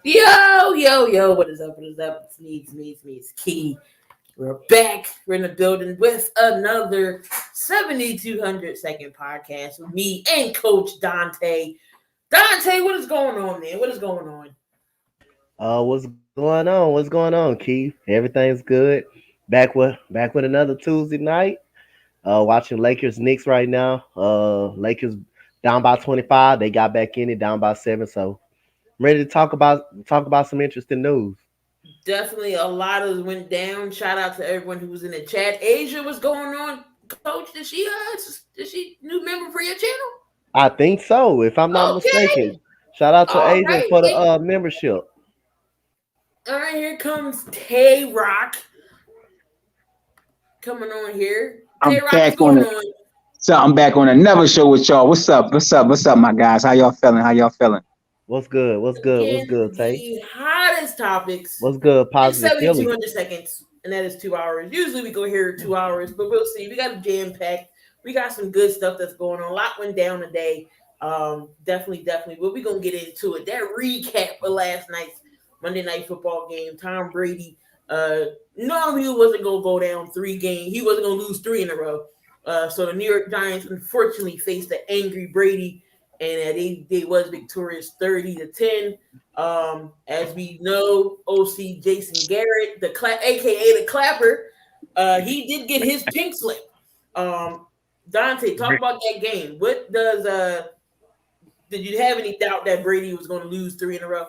Yo, what is up? What is up? It's me, it's Key. We're back. We're in the building with another 7,200 second podcast with me and Coach Donte. Donte, what is going on, man? What is going on? What's going on? What's going on, Keith? Everything's good. Back with another Tuesday night. Watching Lakers Knicks right now. Lakers down by 25. They got back in it down by 7. So I'm ready to talk about some interesting news. Definitely a lot of went down. Shout out to everyone who was in the chat. Asia, what's going on? Coach, did she new member for your channel? I think so, if I'm not Okay. mistaken. Shout out to All Adrian right. for the membership. All right, here comes Tayrock coming on here. I'm Tayrock, what's back on going it. on? So I'm back on another show with y'all. What's up? What's up, my guys? How y'all feeling? What's good? What's good? What's Again, good, Tay? the hottest topics What's good? in Positive Philly. 7,200 seconds, and that is 2 hours. Usually we go here 2 hours, but we'll see. We got a jam packed. We got some good stuff that's going on. A lot went down today. Definitely. But we're gonna get into it. That recap of last night's Monday Night Football game. Tom Brady. Normally he wasn't gonna go down 3 games. He wasn't gonna lose 3 in a row. So the New York Giants unfortunately faced the angry Brady, and they was victorious 30-10. As we know, OC Jason Garrett, aka the Clapper, he did get his pink slip. Donte, talk about that game. What does did you have any doubt that Brady was going to lose 3 in a row?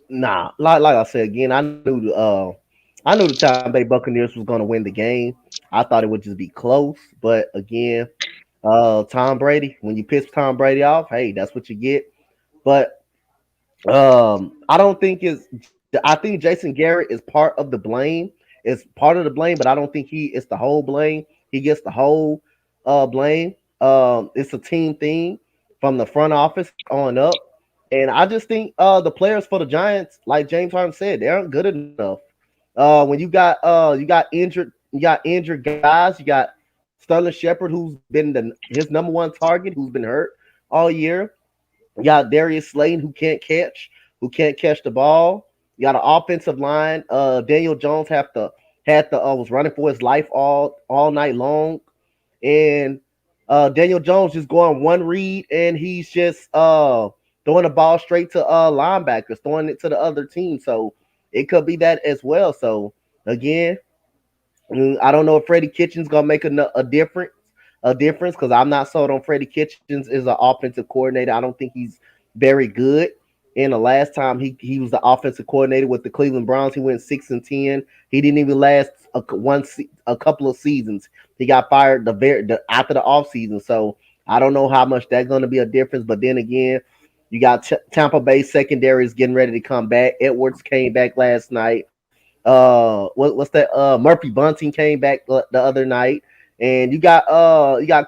Nah, like I said again, I knew the Tampa Bay Buccaneers was going to win the game. I thought it would just be close, but again, Tom Brady. When you piss Tom Brady off, hey, that's what you get. But I don't think it's. I think Jason Garrett is part of the blame. It's part of the blame, but I don't think he is the whole blame. He gets the whole blame. It's a team thing from the front office on up, and I just think the players for the Giants, like James Harden said, they aren't good enough. When you got injured guys, you got Sterling Shepard, who's been his number one target, who's been hurt all year. You got Darius Slayton, who can't catch the ball. You got an offensive line. Daniel Jones was running for his life all night long, and Daniel Jones just going one read, and he's just throwing the ball straight to linebackers, throwing it to the other team. So it could be that as well. So again, I don't know if Freddie Kitchens gonna make a difference because I'm not sold on Freddie Kitchens as an offensive coordinator. I don't think he's very good. And the last time he was the offensive coordinator with the Cleveland Browns, he went 6-10. He didn't even last a couple of seasons. He got fired after the offseason. So I don't know how much that's going to be a difference. But then again, you got Tampa Bay secondary is getting ready to come back. Edwards came back last night. What's that? Murphy Bunting came back the other night. And you got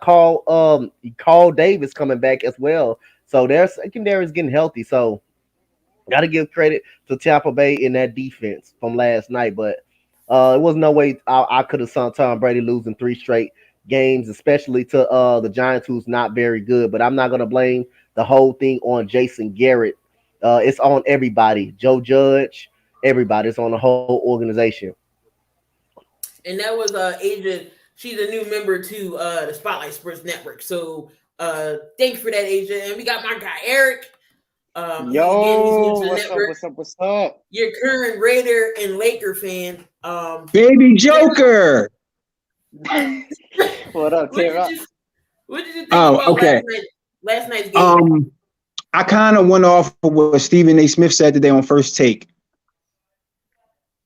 Carl Davis coming back as well. So their secondary is getting healthy. So got to give credit to Tampa Bay in that defense from last night. But it was no way I could have saw Tom Brady losing 3 straight games, especially to the Giants, who's not very good. But I'm not going to blame the whole thing on Jason Garrett. It's on everybody. Joe Judge, everybody. It's on the whole organization. And that was Asia. She's a new member to the Spotlight Sports Network. So thanks for that, Asia. And we got my guy Eric. Yo, what's up? Your current Raider and Laker fan. Baby Joker. What up, Tayrock? What did you think about okay. last night's game? I kind of went off of what Stephen A. Smith said today on First Take.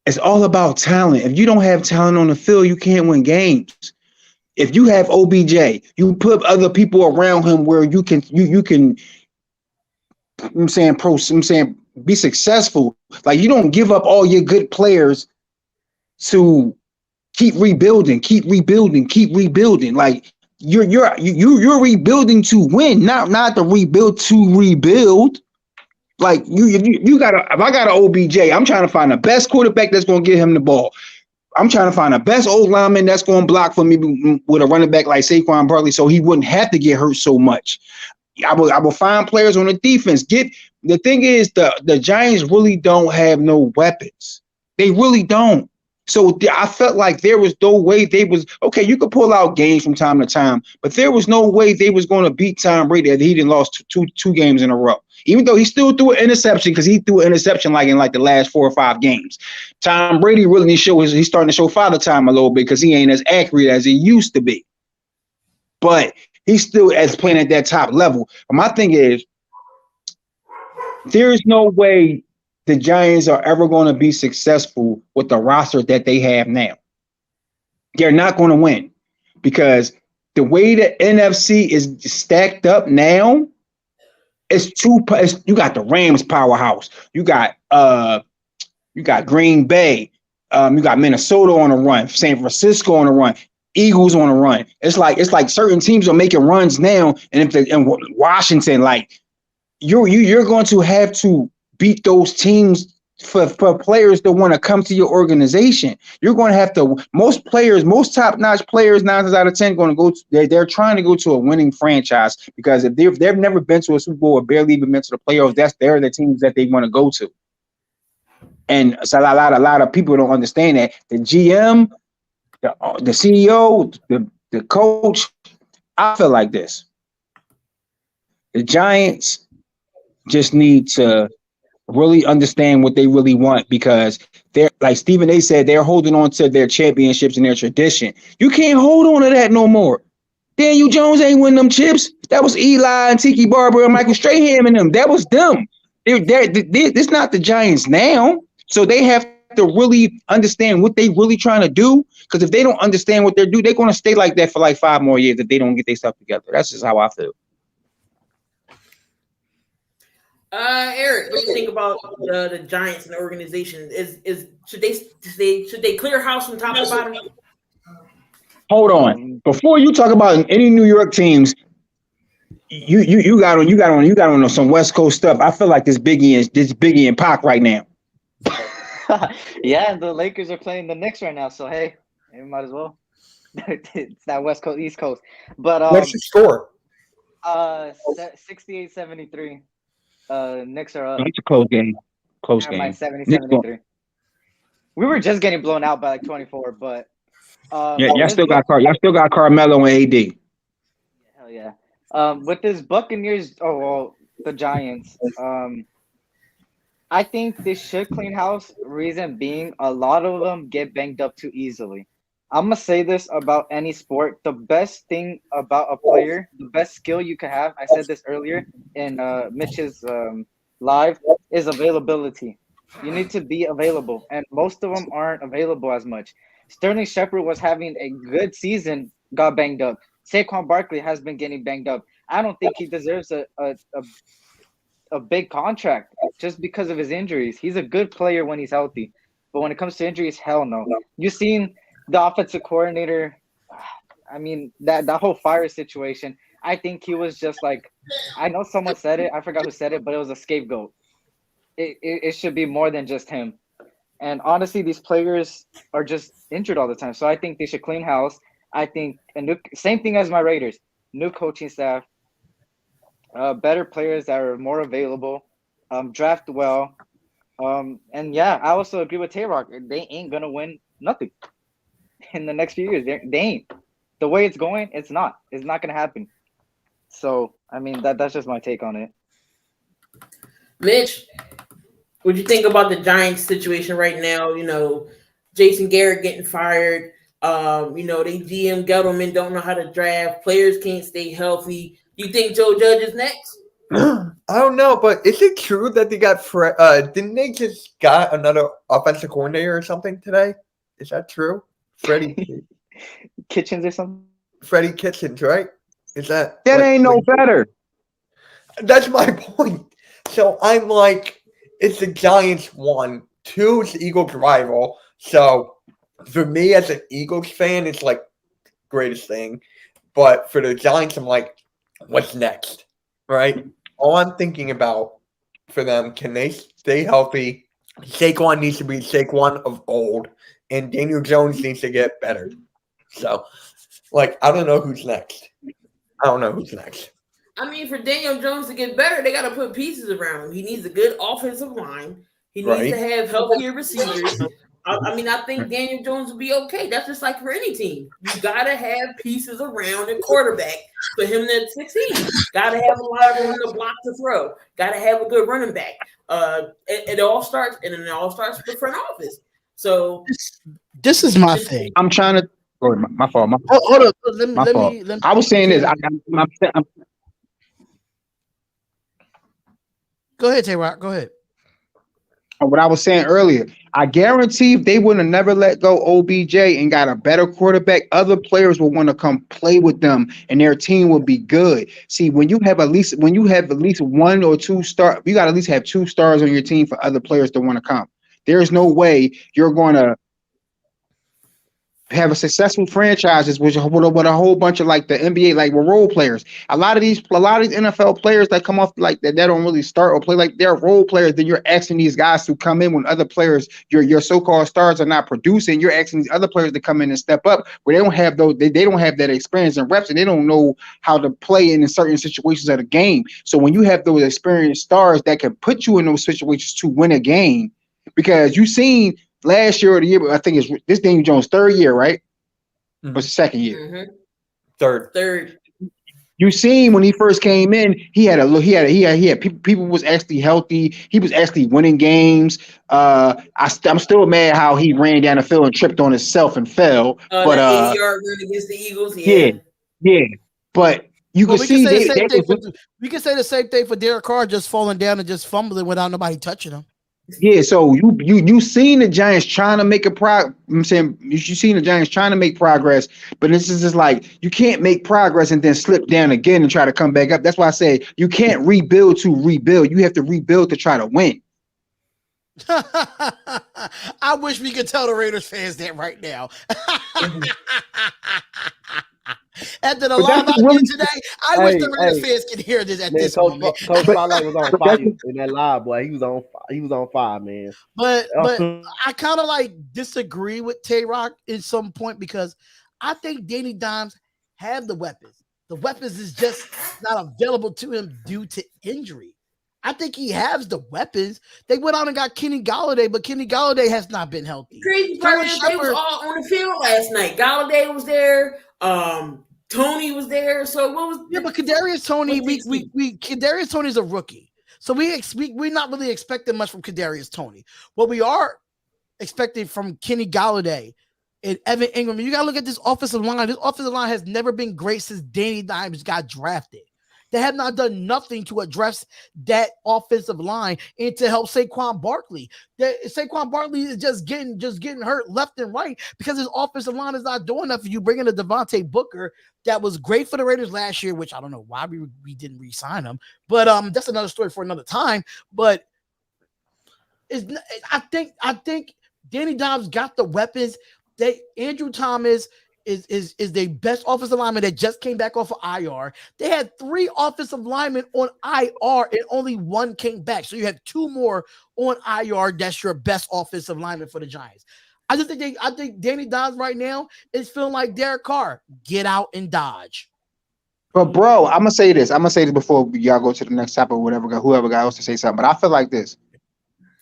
It's all about talent. If you don't have talent on the field, you can't win games. If you have OBJ, you put other people around him where you can be successful. Like, you don't give up all your good players to keep rebuilding. Like, you're rebuilding to win, not to rebuild to rebuild. Like, you gotta. If I got an OBJ, I'm trying to find the best quarterback that's gonna get him the ball. I'm trying to find the best old lineman that's gonna block for me with a running back like Saquon Barkley, so he wouldn't have to get hurt so much. I will find players on the defense. the thing is the Giants really don't have no weapons. They really don't. So I felt like there was no way they was okay. You could pull out games from time to time, but there was no way they was going to beat Tom Brady. He didn't lost two games in a row. Even though he still threw an interception because he threw an interception like in like the last 4 or 5 games. Tom Brady really he's starting to show father time a little bit because he ain't as accurate as he used to be. But he's still as playing at that top level. But my thing is, there is no way the Giants are ever going to be successful with the roster that they have now. They're not going to win because the way the NFC is stacked up now, you got the Rams powerhouse. You got Green Bay. You got Minnesota on a run, San Francisco on a run, Eagles on a run. It's like certain teams are making runs now, and Washington, like you're going to have to beat those teams for players that want to come to your organization. You're going to have to. Most top-notch players, 9 out of 10, going to go. They're trying to go to a winning franchise because if they've never been to a Super Bowl or barely even been to the playoffs, they're the teams that they want to go to. And so a lot of people don't understand that the GM, the CEO, the coach. I feel like this. The Giants just need to really understand what they really want because they're like Stephen A said, they're holding on to their championships and their tradition. You can't hold on to that no more. Daniel Jones ain't winning them chips. That was Eli and Tiki Barber and Michael Strahan and them. That was them. It's not the Giants now. So they have to really understand what they really trying to do. Because if they don't understand what they're doing, they're going to stay like that for like 5 more years if they don't get their stuff together. That's just how I feel. Eric, what do you think about the Giants and the organization? Should they clear house from top to bottom? Hold on. Before you talk about any New York teams, you got on some West Coast stuff. I feel like this Biggie and Pac right now. Yeah, the Lakers are playing the Knicks right now, so hey, we might as well. It's not West Coast, East Coast. But what's the score? 68-73. Knicks are up. It's a close game. Close Yeah, game. like 70-73. We were just getting blown out by like 24, but y'all still got Carmelo and AD. Hell yeah. With this Buccaneers, the Giants. I think they should clean house. Reason being, a lot of them get banged up too easily. I'm gonna say this about any sport: the best thing about a player, the best skill you can have. I said this earlier in Mitch's live is availability. You need to be available, and most of them aren't available as much. Sterling Shepard was having a good season, got banged up. Saquon Barkley has been getting banged up. I don't think he deserves a big contract just because of his injuries. He's a good player when he's healthy, but when it comes to injuries, hell no. You've seen the offensive coordinator. I mean, that whole fire situation. I think he was just like, I know someone said it. I forgot who said it, but it was a scapegoat. It should be more than just him. And honestly, these players are just injured all the time. So I think they should clean house. I think same thing as my Raiders. New coaching staff, better players that are more available, draft well. And yeah, I also agree with Tayrock. They ain't gonna win nothing in the next few years. They ain't. The way it's going, it's not. It's not gonna happen. So I mean, that's just my take on it. Mitch, what do you think about the Giants situation right now? You know, Jason Garrett getting fired. They GM Gettleman don't know how to draft. Players can't stay healthy. You think Joe Judge is next? I don't know, but is it true that they got didn't they just got another offensive coordinator or something today? Is that true? Freddie Kitchens or something? Freddie Kitchens, right? Is that ain't no better? That's my point. So I'm like, it's the Giants 1, 2 is the Eagles rival. So for me as an Eagles fan, it's like greatest thing. But for the Giants, I'm like, what's next? Right? All I'm thinking about for them, can they stay healthy? Saquon needs to be Saquon of old, and Daniel Jones needs to get better. So, like, I don't know who's next. I mean, for Daniel Jones to get better, they got to put pieces around him. He needs a good offensive line. He needs to have healthier receivers. I mean, I think Daniel Jones will be okay. That's just like for any team. You got to have pieces around a quarterback for him to succeed. Got to have a lot of room to block to throw. Got to have a good running back. It all starts, and then it all starts with the front office. So this is my thing. I'm trying to. Oh, my fault. Hold on. Let me. I was saying this. Go ahead, Tayrock. Go ahead. What I was saying earlier, I guarantee if they would have never let go OBJ and got a better quarterback, other players will want to come play with them, and their team will be good. See, when you have at least one or two stars, you got to at least have 2 stars on your team for other players to want to come. There's no way you're going to have a successful franchises with a whole bunch of like the NBA, like with role players. A lot of these NFL players that come off like that don't really start or play like they're role players. Then you're asking these guys to come in when other players, your so-called stars, are not producing. You're asking these other players to come in and step up where they don't have those. They don't have that experience and reps, and they don't know how to play in certain situations of the game. So when you have those experienced stars that can put you in those situations to win a game, because you've seen. Last year or the year, I think it's this Daniel Jones' 3rd year, right? Mm-hmm. Or second year? Mm-hmm. Third. You seen when he first came in, he had people was actually healthy. He was actually winning games. I'm still mad how he ran down the field and tripped on himself and fell. But 80-yard run against the Eagles, yeah. But you can see we can say the same thing for Derek Carr, just falling down and just fumbling without nobody touching him. Yeah, so you seen the Giants trying to make I'm saying you seen the Giants trying to make progress, but this is just like you can't make progress and then slip down again and try to come back up. That's why I say you can't rebuild to rebuild. You have to rebuild to try to win. I wish we could tell the Raiders fans that right now. After the live I did today, I wish the Raiders fans could hear this at this moment. Coach Spotlight was on fire in that live, boy. He was on fire, man. But I kind of like disagree with Tayrock in some point because I think Danny Dimes have the weapons. The weapons is just not available to him due to injury. I think he has the weapons. They went out and got Kenny Golladay, but Kenny Golladay has not been healthy. Crazy part is they was all on the field last night. Golladay was there. Tony was there. So what was? Yeah, but Kadarius Toney, Kadarius Toney's a rookie, so we're not really expecting much from Kadarius Toney. What we are expecting from Kenny Golladay and Evan Ingram. You got to look at this offensive line. This offensive line has never been great since Danny Dimes got drafted. They have not done nothing to address that offensive line and to help Saquon Barkley. Saquon Barkley is just getting hurt left and right because his offensive line is not doing enough. You bring in a Devontae Booker that was great for the Raiders last year, which I don't know why we didn't re-sign him, but that's another story for another time. But I think Danny Dimes got the weapons. Andrew Thomas is the best offensive lineman that just came back off of IR. They had 3 offensive linemen on IR and only 1 came back. So you have 2 more on IR. That's your best offensive lineman for the Giants. I think Danny Dimes right now is feeling like Derek Carr. Get out and dodge. But bro, I'm gonna say this before y'all go to the next topic or whoever got else to say something. But I feel like this.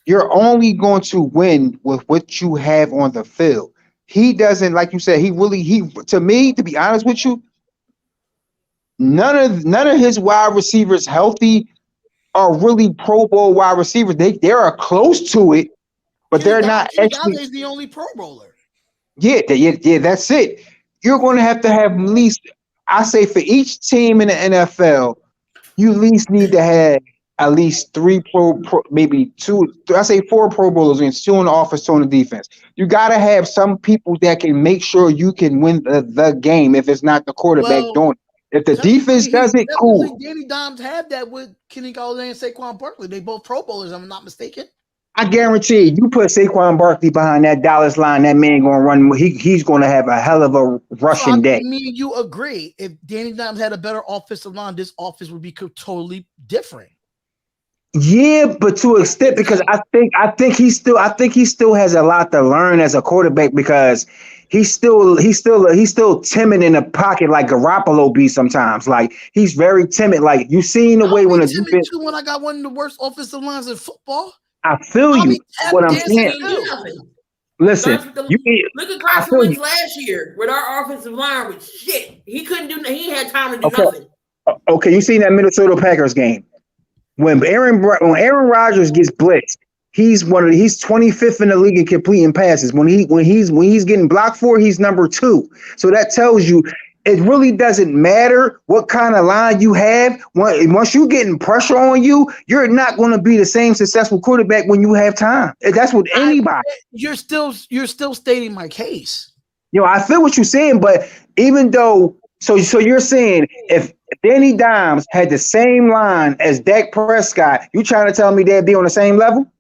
You're only going to win with what you have on the field. He doesn't, like you said, to me, to be honest with you, none of his wide receivers healthy are really Pro Bowl wide receivers. They are close to it, but they're not actually. He's the only Pro Bowler. Yeah, that's it. You're going to have at least, I say, for each team in the NFL, you at least need to have at least 3 maybe 2. I say 4 Pro Bowlers and 2 on the offense, 2 on the defense. You got to have some people that can make sure you can win the game if it's not the quarterback doing it. If the defense does it, cool. Danny Dimes had that with Kenny Golladay and Saquon Barkley. They both Pro Bowlers, if I'm not mistaken. I guarantee you put Saquon Barkley behind that Dallas line, that man going to run. He's going to have a hell of a rushing day. Me and you agree. If Danny Dimes had a better offensive line, this offense would be totally different. Yeah, but to an extent, because I think he still has a lot to learn as a quarterback because he's still timid in the pocket like Garoppolo be sometimes. Like he's very timid. Like you seen the way when a defense. When I got one of the worst offensive lines in football. I feel you. What I'm saying. Listen, look at Carson Wentz last year with our offensive line with shit. He couldn't do. He had time to do nothing. Okay, you seen that Minnesota Packers game when Aaron Rodgers gets blitzed. He's 25th in the league in completing passes. When he's getting blocked for, he's number 2. So that tells you it really doesn't matter what kind of line you have. Once you're getting pressure on you, you're not going to be the same successful quarterback when you have time. That's with anybody. You're still stating my case. I feel what you're saying, but even though, so you're saying if Danny Dimes had the same line as Dak Prescott, you trying to tell me they'd be on the same level?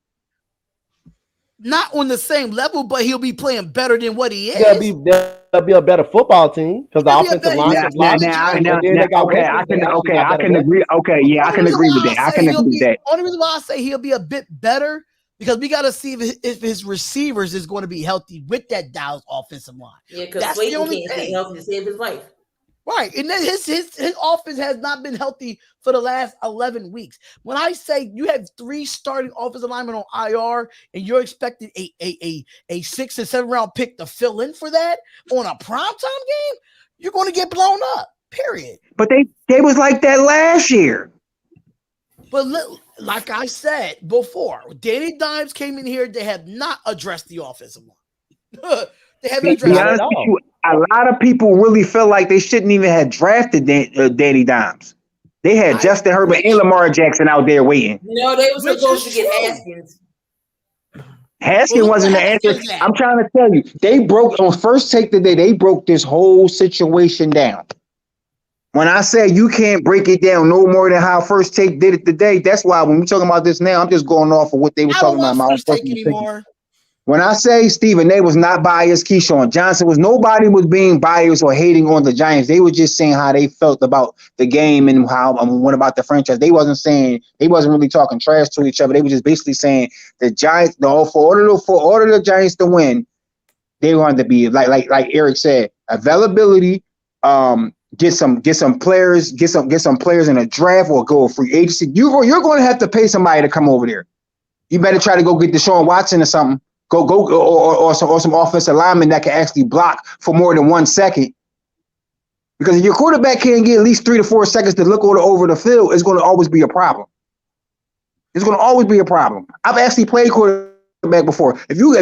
Not on the same level, but he'll be playing better than what he is. They'll be a better football team because the offensive line. I can agree. Okay, yeah, I can agree with that. I can agree with that. Only reason why I say he'll be a bit better because we got to see if his receivers is going to be healthy with that Dallas offensive line. Yeah, because Slayton can't stay healthy to save his life. Right, and then his offense has not been healthy for the last 11 weeks. When I say you have 3 starting offensive linemen on IR, and you're expecting a 6 and 7 round pick to fill in for that on a primetime game, you're going to get blown up. Period. But they was like that last year. But like I said before, Danny Dimes came in here. They have not addressed the offensive line. They haven't addressed it at all. A lot of people really feel like they shouldn't even have drafted Danny Dimes. They had Justin Herbert and Lamar Jackson out there waiting. No, they were supposed to get Haskins. Haskins wasn't the answer. I'm trying to tell you, they broke on First Take today. They broke this whole situation down. When I say you can't break it down no more than how First Take did it today, that's why when we're talking about this now, I'm just going off of what they were talking about. My First Take anymore. When I say Stephen, they was not biased. Keyshawn Johnson nobody was being biased or hating on the Giants. They were just saying how they felt about the game and what about the franchise. They wasn't really talking trash to each other. They were just basically saying the Giants, for order the Giants to win, they wanted to be like Eric said, availability, get some players in a draft or go a free agency. You're going to have to pay somebody to come over there. You better try to go get Deshaun Watson or something. Go or some offensive lineman that can actually block for more than 1 second. Because if your quarterback can't get at least 3 to 4 seconds to look over the field, it's going to always be a problem. It's going to always be a problem. I've actually played quarterback before. If you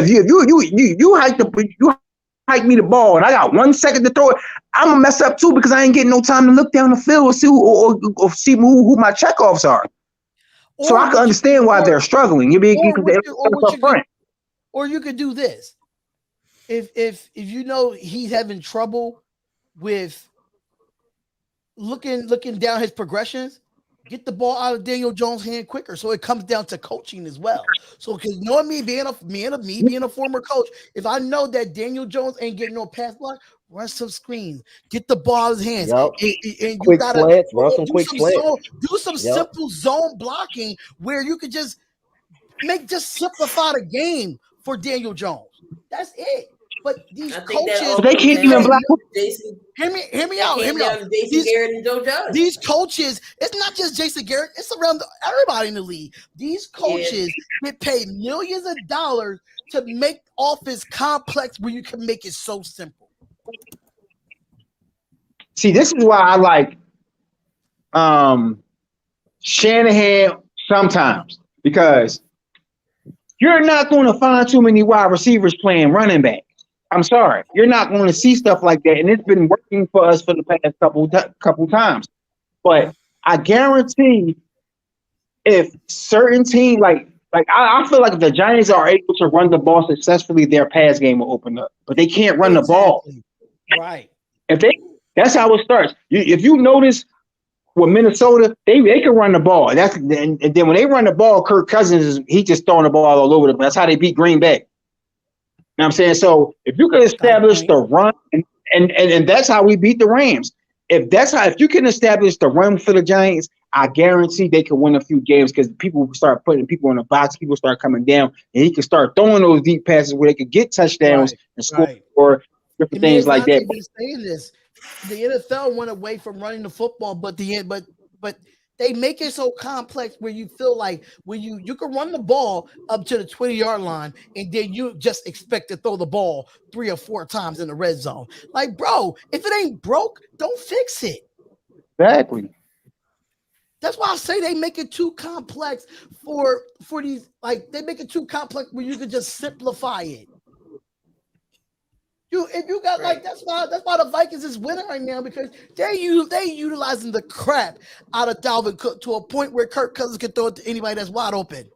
hike me the ball and I got 1 second to throw it, I'm gonna mess up too because I ain't getting no time to look down the field or see who my checkoffs are. So I can understand why they're struggling. Or you could do this. If you know he's having trouble with looking down his progressions, get the ball out of Daniel Jones' hand quicker. So it comes down to coaching as well. So because knowing me being a former coach, if I know that Daniel Jones ain't getting no pass block, run some screens, get the ball out of his hands, and you gotta do some simple zone blocking where you could just simplify the game for Daniel Jones. That's it. But these coaches, they can't even block. Hear me out. These coaches, it's not just Jason Garrett, it's around everybody in the league. These coaches get paid millions of dollars to make offense complex where you can make it so simple. See, this is why I like Shanahan sometimes, because you're not going to find too many wide receivers playing running back. I'm sorry. You're not going to see stuff like that. And it's been working for us for the past couple times. But I guarantee if certain teams, I feel like if the Giants are able to run the ball successfully, their pass game will open up. But they can't run the ball. Right. That's how it starts. If you notice with Minnesota, they can run the ball. And then when they run the ball, Kirk Cousins, he just throwing the ball all over them. That's how they beat Green Bay. You know what I'm saying? So if you can establish the run, and that's how we beat the Rams. If you can establish the run for the Giants, I guarantee they can win a few games because people start putting people in the box, people start coming down, and he can start throwing those deep passes where they could get touchdowns and score. different things like that. Saying this, the NFL went away from running the football, but they make it so complex where you feel like when you can run the ball up to the 20-yard line and then you just expect to throw the ball 3 or 4 times in the red zone. Like, bro, if it ain't broke, don't fix it. Exactly. That's why I say they make it too complex for these. Like, they make it too complex where you can just simplify it. If you got like that's why the Vikings is winning right now, because they utilizing the crap out of Dalvin Cook to a point where Kirk Cousins can throw it to anybody that's wide open.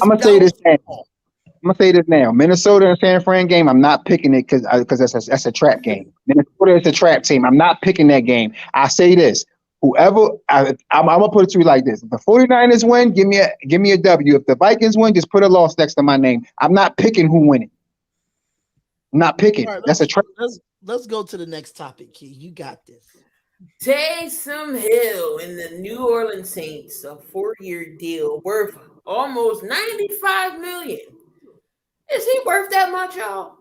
I'm gonna say this now. Minnesota and San Fran game, I'm not picking it because that's a trap game. Minnesota is a trap team. I'm not picking that game. I say this. Whoever I'm gonna put it to you like this: if the 49ers win, give me a W. If the Vikings win, just put a loss next to my name. I'm not picking who winning. I'm not picking. Right, that's a trap. Let's go to the next topic, Key. You got this. Taysom Hill and the New Orleans Saints, a 4-year deal worth almost $95 million. Is he worth that much, y'all?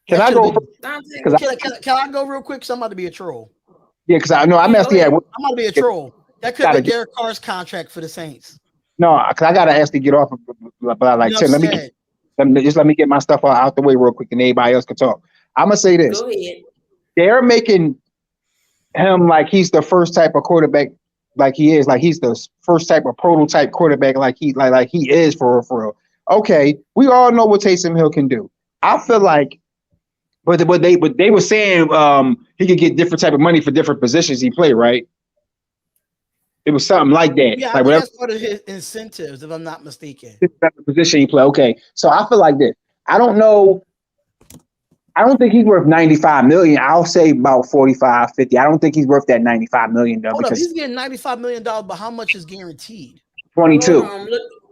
Can I go? Can I go real quick? Because I'm about to be a troll. Yeah, because I know I'm asking. I'm about to be a troll. That could be Derek Carr's contract for the Saints. No, because I gotta actually get off. But I like to let me get my stuff out the way real quick, and everybody else can talk. I'm gonna say this: go ahead. They're making him like he's the first type of quarterback, like he is, like he's the first type of prototype quarterback, like he is for real. Okay, we all know what Taysom Hill can do. I feel like, but they were saying he could get different type of money for different positions he played, right? It was something like that. Yeah, like whatever. That's part of his incentives, if I'm not mistaken. That's the position he play. Okay, so I feel like this. I don't know. I don't think he's worth $95 million. I'll say about 45, 50. I don't think he's worth that $95 million though. Hold up, he's getting $95 million, but how much is guaranteed? 22.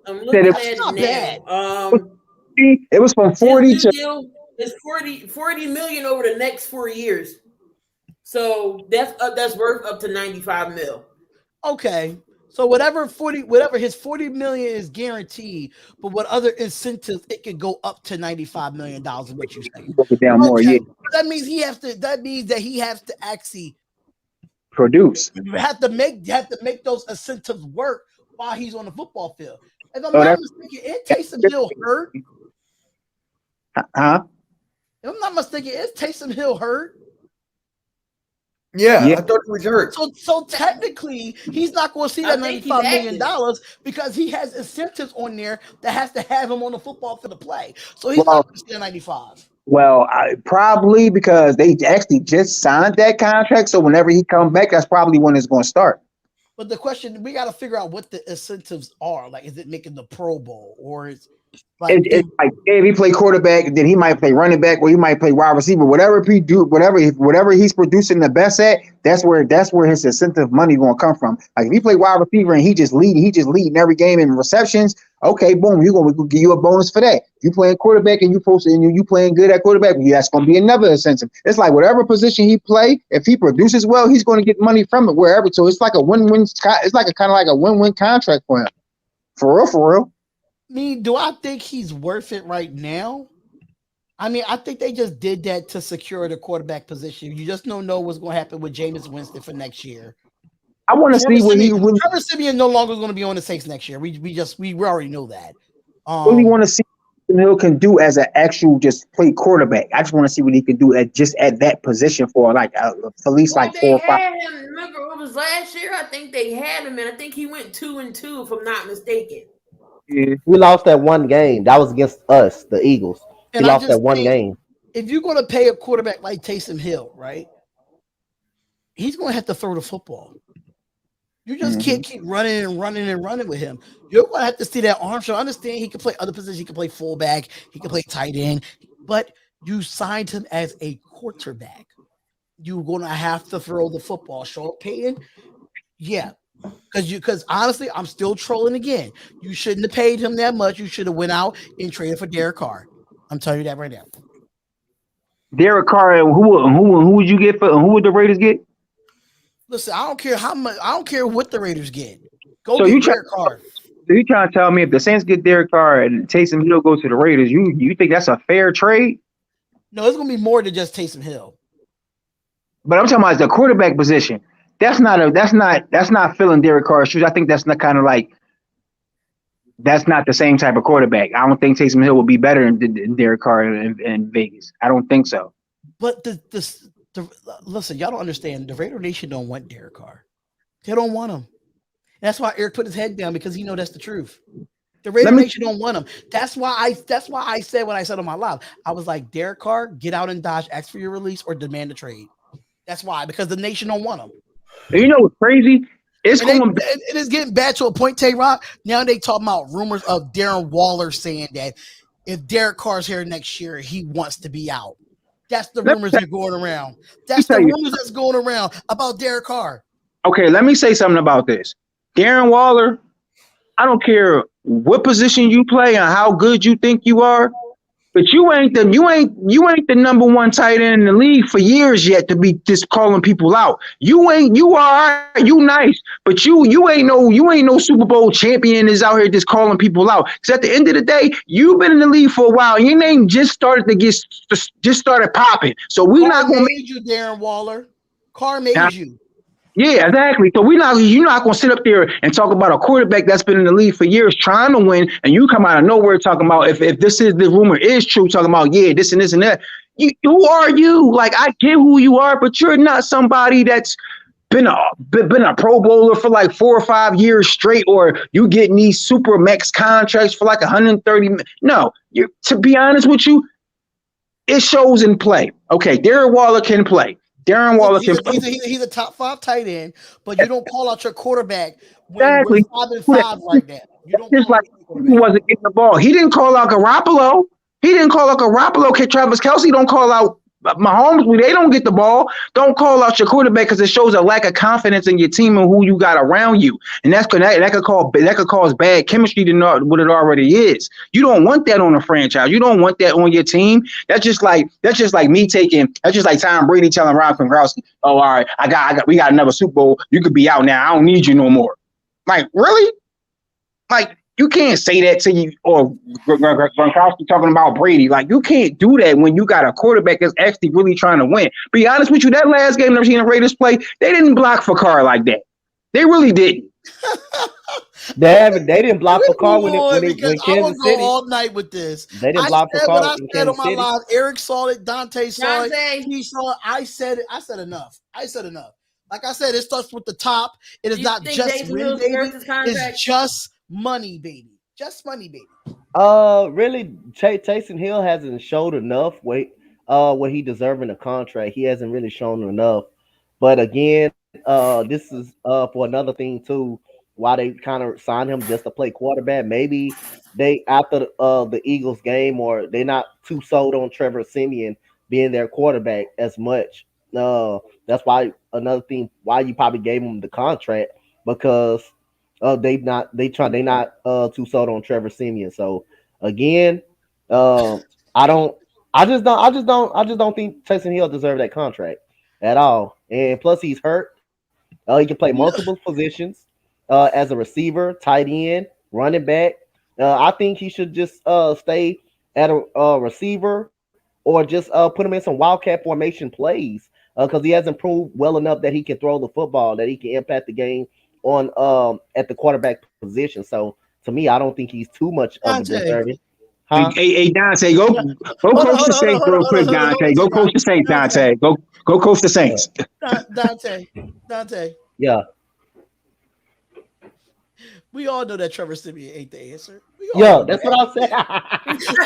I'm looking at it not now. Bad. It was from 40 to. It's 40 million over the next 4 years. So that's worth up to 95 mil. Okay. So whatever his 40 million is guaranteed, but what other incentives it could go up to $95 million, what you saying? Down more, yeah. That means that he has to actually produce. You have to make those incentives work while he's on the football field. If I'm not mistaken, it Taysom Hill hurt. Huh? If I'm not mistaken, is Taysom Hill hurt? Yeah, I thought he was hurt. So technically, he's not going to see that $95 million because he has incentives on there that has to have him on the football field to play. So he's not going to see that 95. Well, probably because they actually just signed that contract. So whenever he comes back, that's probably when it's going to start. But the question, we got to figure out what the incentives are. Like, is it making the Pro Bowl or is it's like if he play quarterback, then he might play running back, or he might play wide receiver. Whatever he's producing the best at, that's where his incentive money going to come from. Like if he play wide receiver and he just leading every game in receptions. Okay, boom, we're going to give you a bonus for that. You playing quarterback and you playing good at quarterback, that's going to be another incentive. It's like whatever position he play, if he produces well, he's going to get money from it wherever. So it's like a win-win. It's like kind of like a win-win contract for him. For real. Do I think he's worth it right now? I mean, I think they just did that to secure the quarterback position. You just don't know what's going to happen with Jameis Winston for next year. I want to see what he really. Trevor Siemian no longer going to be on the Saints next year. We already know that. Really want to see what Hill can do as an actual just play quarterback. I just want to see what he can do at that position for at least 4 or 5. Remember, it was last year. I think they had him, and I think he went 2-2, if I'm not mistaken. Yeah. We lost that one game. That was against us, the Eagles. We lost that one game. If you're going to pay a quarterback like Taysom Hill, right, he's going to have to throw the football. You just can't keep running with him. You're going to have to see that arm show. I understand he can play other positions. He can play fullback. He can play tight end. But you signed him as a quarterback. You're going to have to throw the football. Sean Payton, yeah. Because honestly, I'm still trolling again. You shouldn't have paid him that much. You should have went out and traded for Derek Carr. I'm telling you that right now. Derek Carr, who would you get for? Who would the Raiders get? Listen, I don't care how much. I don't care what the Raiders get. Go get Derek Carr. So you trying to tell me if the Saints get Derek Carr and Taysom Hill goes to the Raiders, you think that's a fair trade? No, it's gonna be more than just Taysom Hill. But I'm talking about the quarterback position. That's not filling Derek Carr's shoes. I think that's not kind of like that's not the same type of quarterback. I don't think Taysom Hill will be better than Derek Carr in Vegas. I don't think so. But listen, y'all don't understand. The Raider Nation don't want Derek Carr. They don't want him. That's why Eric put his head down because he know that's the truth. The Raider Nation don't want him. That's why I said what I said on my live. I was like, Derek Carr, get out and dodge, ask for your release or demand a trade. That's why, because the nation don't want him. And you know what's crazy? It is getting bad to a point, Tayrock. Now they talking about rumors of Darren Waller saying that if Derek Carr's here next year, he wants to be out. That's the rumors that are going around. That's the rumors that's going around about Derek Carr. Okay, let me say something about this. Darren Waller, I don't care what position you play and how good you think you are, but you ain't the number one tight end in the league for years yet to be just calling people out. You are nice, but you ain't no Super Bowl champion is out here just calling people out. Because at the end of the day, you've been in the league for a while. Your name just started popping. So we're not gonna make you Darren Waller. Carr made you. Yeah, exactly. So you're not gonna sit up there and talk about a quarterback that's been in the league for years trying to win, and you come out of nowhere talking about if the rumor is true, talking about this and this and that. Who are you? Like, I get who you are, but you're not somebody that's been a Pro Bowler for like 4 or 5 years straight, or you getting these super max contracts for like 130. No, to be honest with you, it shows in play. Okay, Darren Waller can play. Darren Waller he's a top 5 tight end, but you don't call out your quarterback exactly. When 5-5 like that. You don't just like he wasn't getting the ball. He didn't call out Garoppolo. Travis Kelce don't call out Mahomes when they don't get the ball. Don't call out your quarterback because it shows a lack of confidence in your team and who you got around you, and that could cause bad chemistry to not what it already is. You don't want that on a franchise. You don't want that on your team. That's just like Tom Brady telling Rob Gronkowski, "Oh, all right, we got another Super Bowl. You could be out now. I don't need you no more." Like, really? Like, you can't say that to you or Gronkowski talking about Brady. Like, you can't do that when you got a quarterback that's actually really trying to win. Be honest with you, that last game I've seen the Raiders play, they didn't block for Carr like that. They really didn't. They didn't block for Carr when Kansas City. Go all night with this. They didn't block for Carr in Kansas City. Live. Eric saw it. Donte saw it. He saw it. I said it. I said enough. Like I said, it starts with the top. It is not just win, baby. It's just money, baby. Just money, baby. Really, Taysom Hill hasn't showed enough what he deserving a contract. He hasn't really shown enough. But again, this is for another thing too. Why they kind of signed him just to play quarterback? Maybe they after the Eagles game, or they're not too sold on Trevor Siemian being their quarterback as much. That's why another thing why you probably gave him the contract, because they not too sold on Trevor Siemian. So again, I just don't think Taysom Hill deserves that contract at all. And plus he's hurt. He can play multiple positions as a receiver, tight end, running back. I think he should just stay at a receiver, or just put him in some wildcat formation plays, because he hasn't proved well enough that he can throw the football, that he can impact the game on at the quarterback position. So to me, I don't think he's too much of a deserving. Huh? Hey, Donte, go coach the Saints real quick, Donte. Go coach the Saints, Donte. Go coach the Saints. Donte. Yeah. We all know that Trevor Siemian ain't the answer. That's what I'm saying.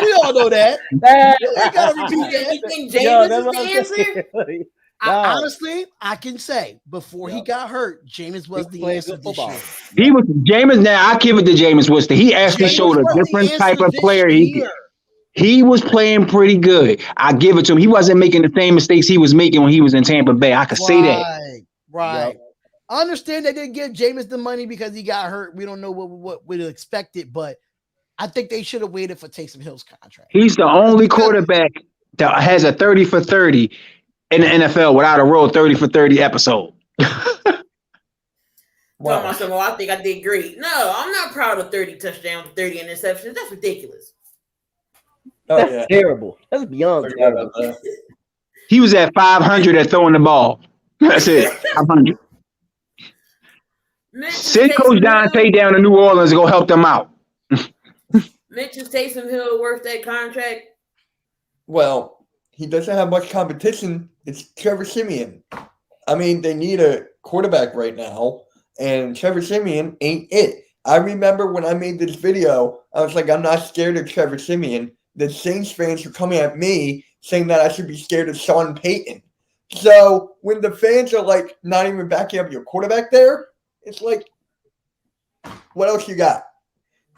We all know that. We gotta repeat that. You think James is the answer? Honestly, I can say before he got hurt, Jameis was the answer this year. He was Jameis. Now I give it to Jameis Winston. He actually showed a different type of player. He was playing pretty good. I give it to him. He wasn't making the same mistakes he was making when he was in Tampa Bay. I could say that. Right. Yep. I understand they didn't give Jameis the money because he got hurt. We don't know what we'd expect it, but I think they should have waited for Taysom Hill's contract. He's the only quarterback that has a 30 for 30 in the NFL without a real 30 for 30 episode. Wow. Myself, I think I did great. No, I'm not proud of 30 touchdowns, 30 interceptions. That's ridiculous. That's terrible. That's beyond terrible. He was at 500 at throwing the ball. That's it. 500. Send Coach Donte down to New Orleans to go help them out. Mitch, is Taysom Hill worth that contract? Well, he doesn't have much competition. It's Trevor Siemian. I mean, they need a quarterback right now, and Trevor Siemian ain't it. I remember when I made this video, I was like, I'm not scared of Trevor Siemian. The Saints fans were coming at me saying that I should be scared of Sean Payton. So when the fans are like not even backing up your quarterback there, it's like, what else you got?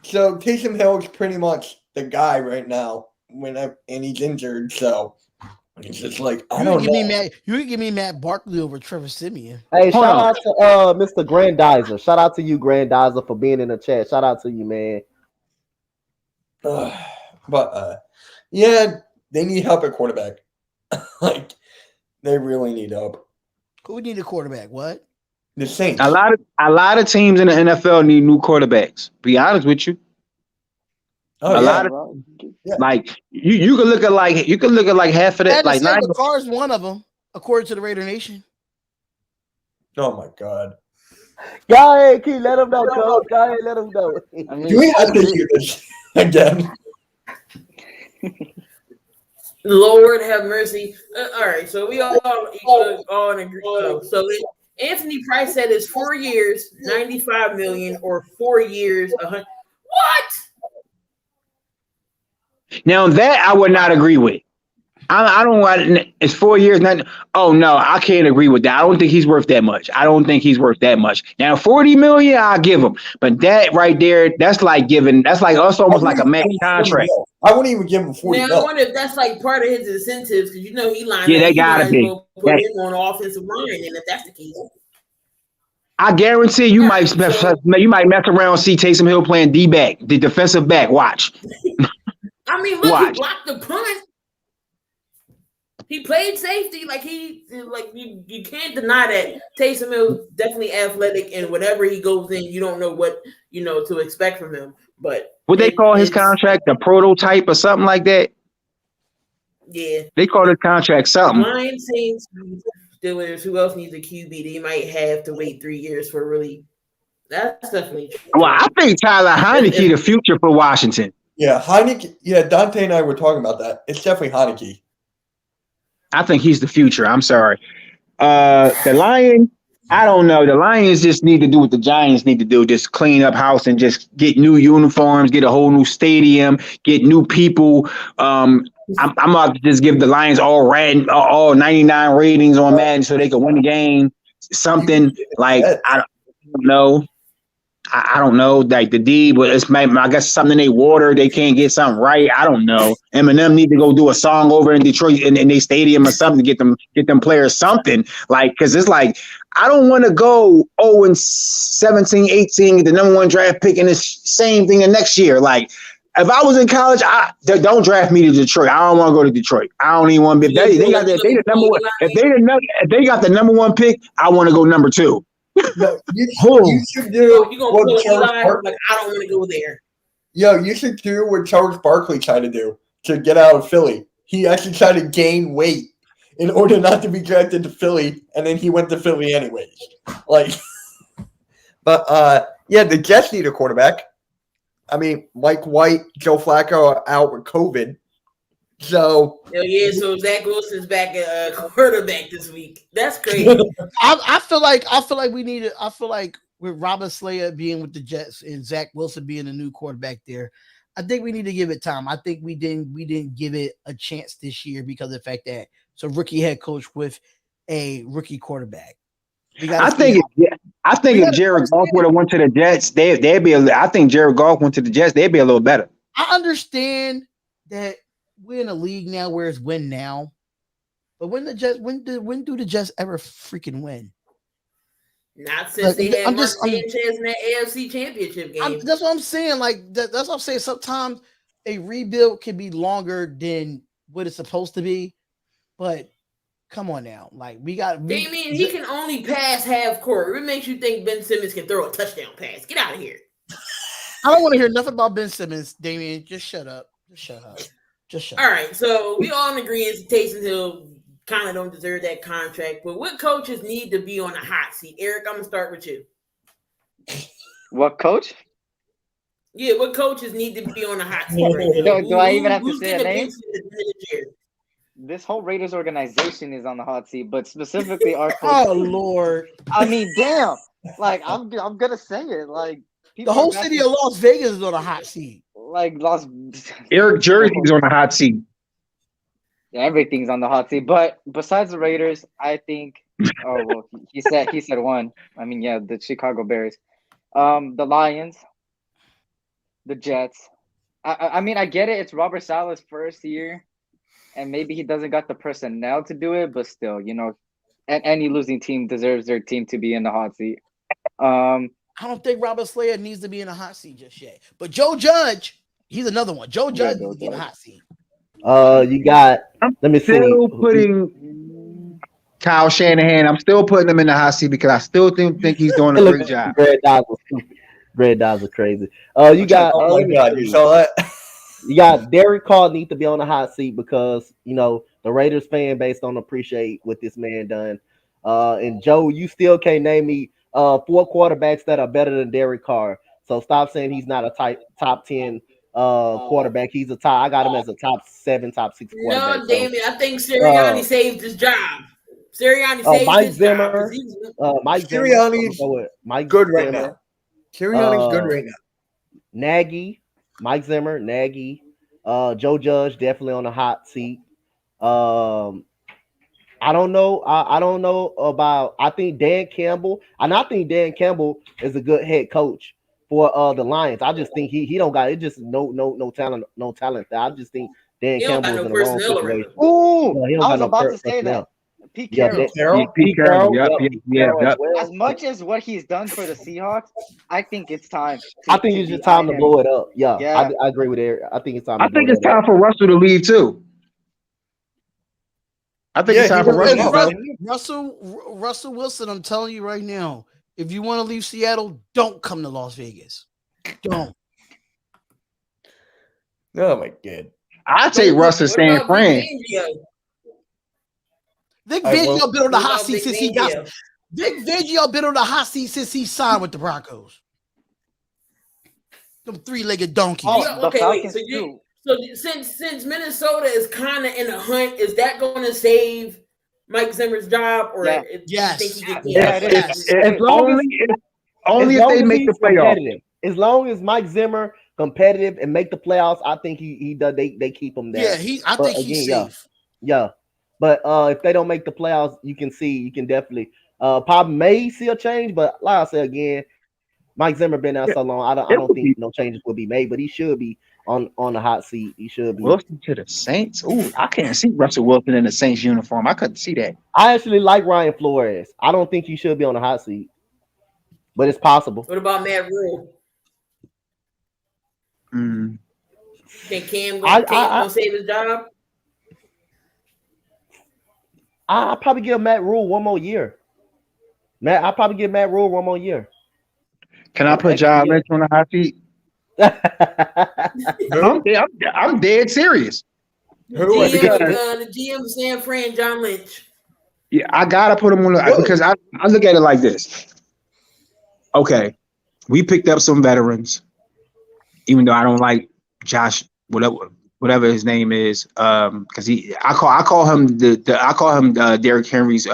So Taysom Hill is pretty much the guy right now and he's injured. So it's just like, I don't know. You can give me Matt Barkley over Trevor Siemian. Hey, shout out to Mr. Grandizer. Shout out to you, Grandizer, for being in the chat. Shout out to you, man. Yeah, they need help at quarterback. Like, they really need help. Who need a quarterback? What? The Saints. A lot of teams in the NFL need new quarterbacks. Be honest with you. Like you can look at like half of that. Like the Car's one of them, according to the Raider Nation. Oh my God. Go ahead, Key. Let him know, Coach. Go ahead, let him know. Do we have to do this again? Lord have mercy. All right, so we all in agreement. So Anthony Price said it's 4 years, $95 million, or 4 years, $100. What? Now that I would not agree with. I don't want it's 4 years. Oh no, I can't agree with that. I don't think he's worth that much. I don't think he's worth that much. Now $40 million, I'll give him, but that right there, that's like us almost like a max contract. I wouldn't even give him 40. Now I wonder if that's like part of his incentives because he lined Yeah, they gotta be. Put him on offensive line, and if that's the case, I guarantee you might mess around and see Taysom Hill playing D-back, the defensive back. Watch. I mean, look, he blocked the punt. He played safety. You can't deny that Taysom Hill definitely athletic, and whatever he goes in, you don't know what to expect from him. But what they call his contract, the prototype or something like that. Yeah, they call his contract something. Lions, Saints, Steelers. Who else needs a QB? They might have to wait 3 years for really. That's definitely true. Well, I think Tyler Heineke the future for Washington. Yeah, Heineke. Yeah, Donte and I were talking about that. It's definitely Heineke. I think he's the future. I'm sorry. The Lions, I don't know. The Lions just need to do what the Giants need to do. Just clean up house and just get new uniforms, get a whole new stadium, get new people. I'm about to just give the Lions all 99 ratings on Madden so they can win the game. Something like, I don't know. I don't know, like the D, but I guess something they water, they can't get something right. I don't know. Eminem need to go do a song over in Detroit in their stadium or something to get them players something. Like, because it's like, I don't want to go 0-17, 18, get the number 1 draft pick and the same thing the next year. Like, if I was in college, don't draft me to Detroit. I don't want to go to Detroit. I don't even want to be. If they got the number 1 pick, I want to go number 2. No, you should do what Charles Barkley. I don't want to go there. Yo, you should do what Charles Barkley tried to do to get out of Philly. He actually tried to gain weight in order not to be drafted to Philly, and then he went to Philly anyways. But the Jets need a quarterback. I mean, Mike White, Joe Flacco are out with COVID. So so Zach Wilson's back at quarterback this week. That's crazy. I feel like we need it. I feel like with Robert Slayer being with the Jets and Zach Wilson being the new quarterback there, I think we need to give it time. I think we didn't give it a chance this year because of the fact that it's a rookie head coach with a rookie quarterback. I think if Jared Goff would have went to the Jets, they'd be. I think Jared Goff went to the Jets, they'd be a little better. I understand that we're in a league now where it's win now, but when do the Jets ever freaking win? Not since they had Mark Sanchez in that AFC Championship game. That's what I'm saying. That's what I'm saying. Sometimes a rebuild can be longer than what it's supposed to be, but come on now. He can only pass half court. What makes you think Ben Simmons can throw a touchdown pass? Get out of here. I don't want to hear nothing about Ben Simmons, Damian. Just shut up. All right, so we all in agreement Taysom Hill kind of don't deserve that contract. But what coaches need to be on the hot seat? Eric, I'm gonna start with you. What coach? Yeah, what coaches need to be on the hot seat right now? Do I even have to say a getting name? bench at the end of the year? This whole Raiders organization is on the hot seat, but specifically our coach. Oh Lord! I mean, damn. Like I'm gonna say it. Like The whole city of Las Vegas is on a hot seat. Like Eric Jersey's on the hot seat. Yeah, everything's on the hot seat. But besides the Raiders, I think. Oh well, he said one. I mean, yeah, the Chicago Bears, the Lions, the Jets. I mean, I get it. It's Robert Saleh's first year, and maybe he doesn't got the personnel to do it. But still, you know, any losing team deserves their team to be in the hot seat. I don't think Robert Slayer needs to be in the hot seat just yet. But Joe Judge, he's another one. Joe Judge needs to be in the hot seat. You got. Let me see. Still putting Kyle Shanahan. I'm still putting him in the hot seat because I still think he's doing a great job. Red Dogs are stupid. Red Dogs are crazy. You got. Oh my God, you saw that? You got Derek Carr need to be on the hot seat because you know the Raiders fan base don't appreciate what this man done. And Joe, you still can't name me 4 quarterbacks that are better than Derek Carr. So stop saying he's not a top 10 quarterback. He's a top. I got him as a top 7, top 6 quarterback. No, damn it. I think Sirianni saved his job. Sirianni saved Mike his Zimmer. job. Mike Sirianni's Zimmer. Mike good Zimmer. right now. Sirianni's good right now. Nagy, Mike Zimmer, Nagy, Joe Judge definitely on the hot seat. I don't know. I don't know about. I think Dan Campbell, and I think Dan Campbell is a good head coach for the Lions. I just think he don't got it. Just no talent there. I just think Dan Campbell is in the wrong situation. Ooh, He don't I got was no about to say personnel. that. Pete Carroll. Pete Carroll. Yep. As much as what he's done for the Seahawks, I think it's time. I think it's just time to blow it up. Yeah. I agree with Eric. I think it's time. I think it's time for Russell to leave too. I think it's time for Russell Wilson. I'm telling you right now, if you want to leave Seattle, don't come to Las Vegas. Don't. Oh my God. I take Russ and San Fran. Vic Fangio been on the hot seat since he got. Vic Fangio been on the hot seat since he signed with the Broncos. Them 3-legged donkeys. Okay, wait. So since Minnesota is kind of in a hunt, is that going to save Mike Zimmer's job? Or yes, only if they make the playoffs. As long as Mike Zimmer competitive and make the playoffs, I think he does. They keep him there. Yeah, I think he's safe. Yeah. But if they don't make the playoffs, you can definitely probably may see a change. But like I said again, Mike Zimmer been there so long. I don't think no changes will be made. But he should be on the hot seat. He should be. Wilson to the Saints. Ooh, I can't see Russell Wilson in the Saints uniform. I couldn't see that. I actually like Ryan Flores. I don't think he should be on the hot seat, but it's possible. What about Matt Rule? Can Cam go save his job? I'll probably give Matt Rule one more year. I'll probably give Matt Rule one more year. Can I put John Lynch on the hot seat? I'm dead serious. The GM of San Fran, John Lynch. Yeah, I gotta put him on because I look at it like this. Okay, we picked up some veterans, even though I don't like Josh, whatever his name is, because I call him Derrick Henry's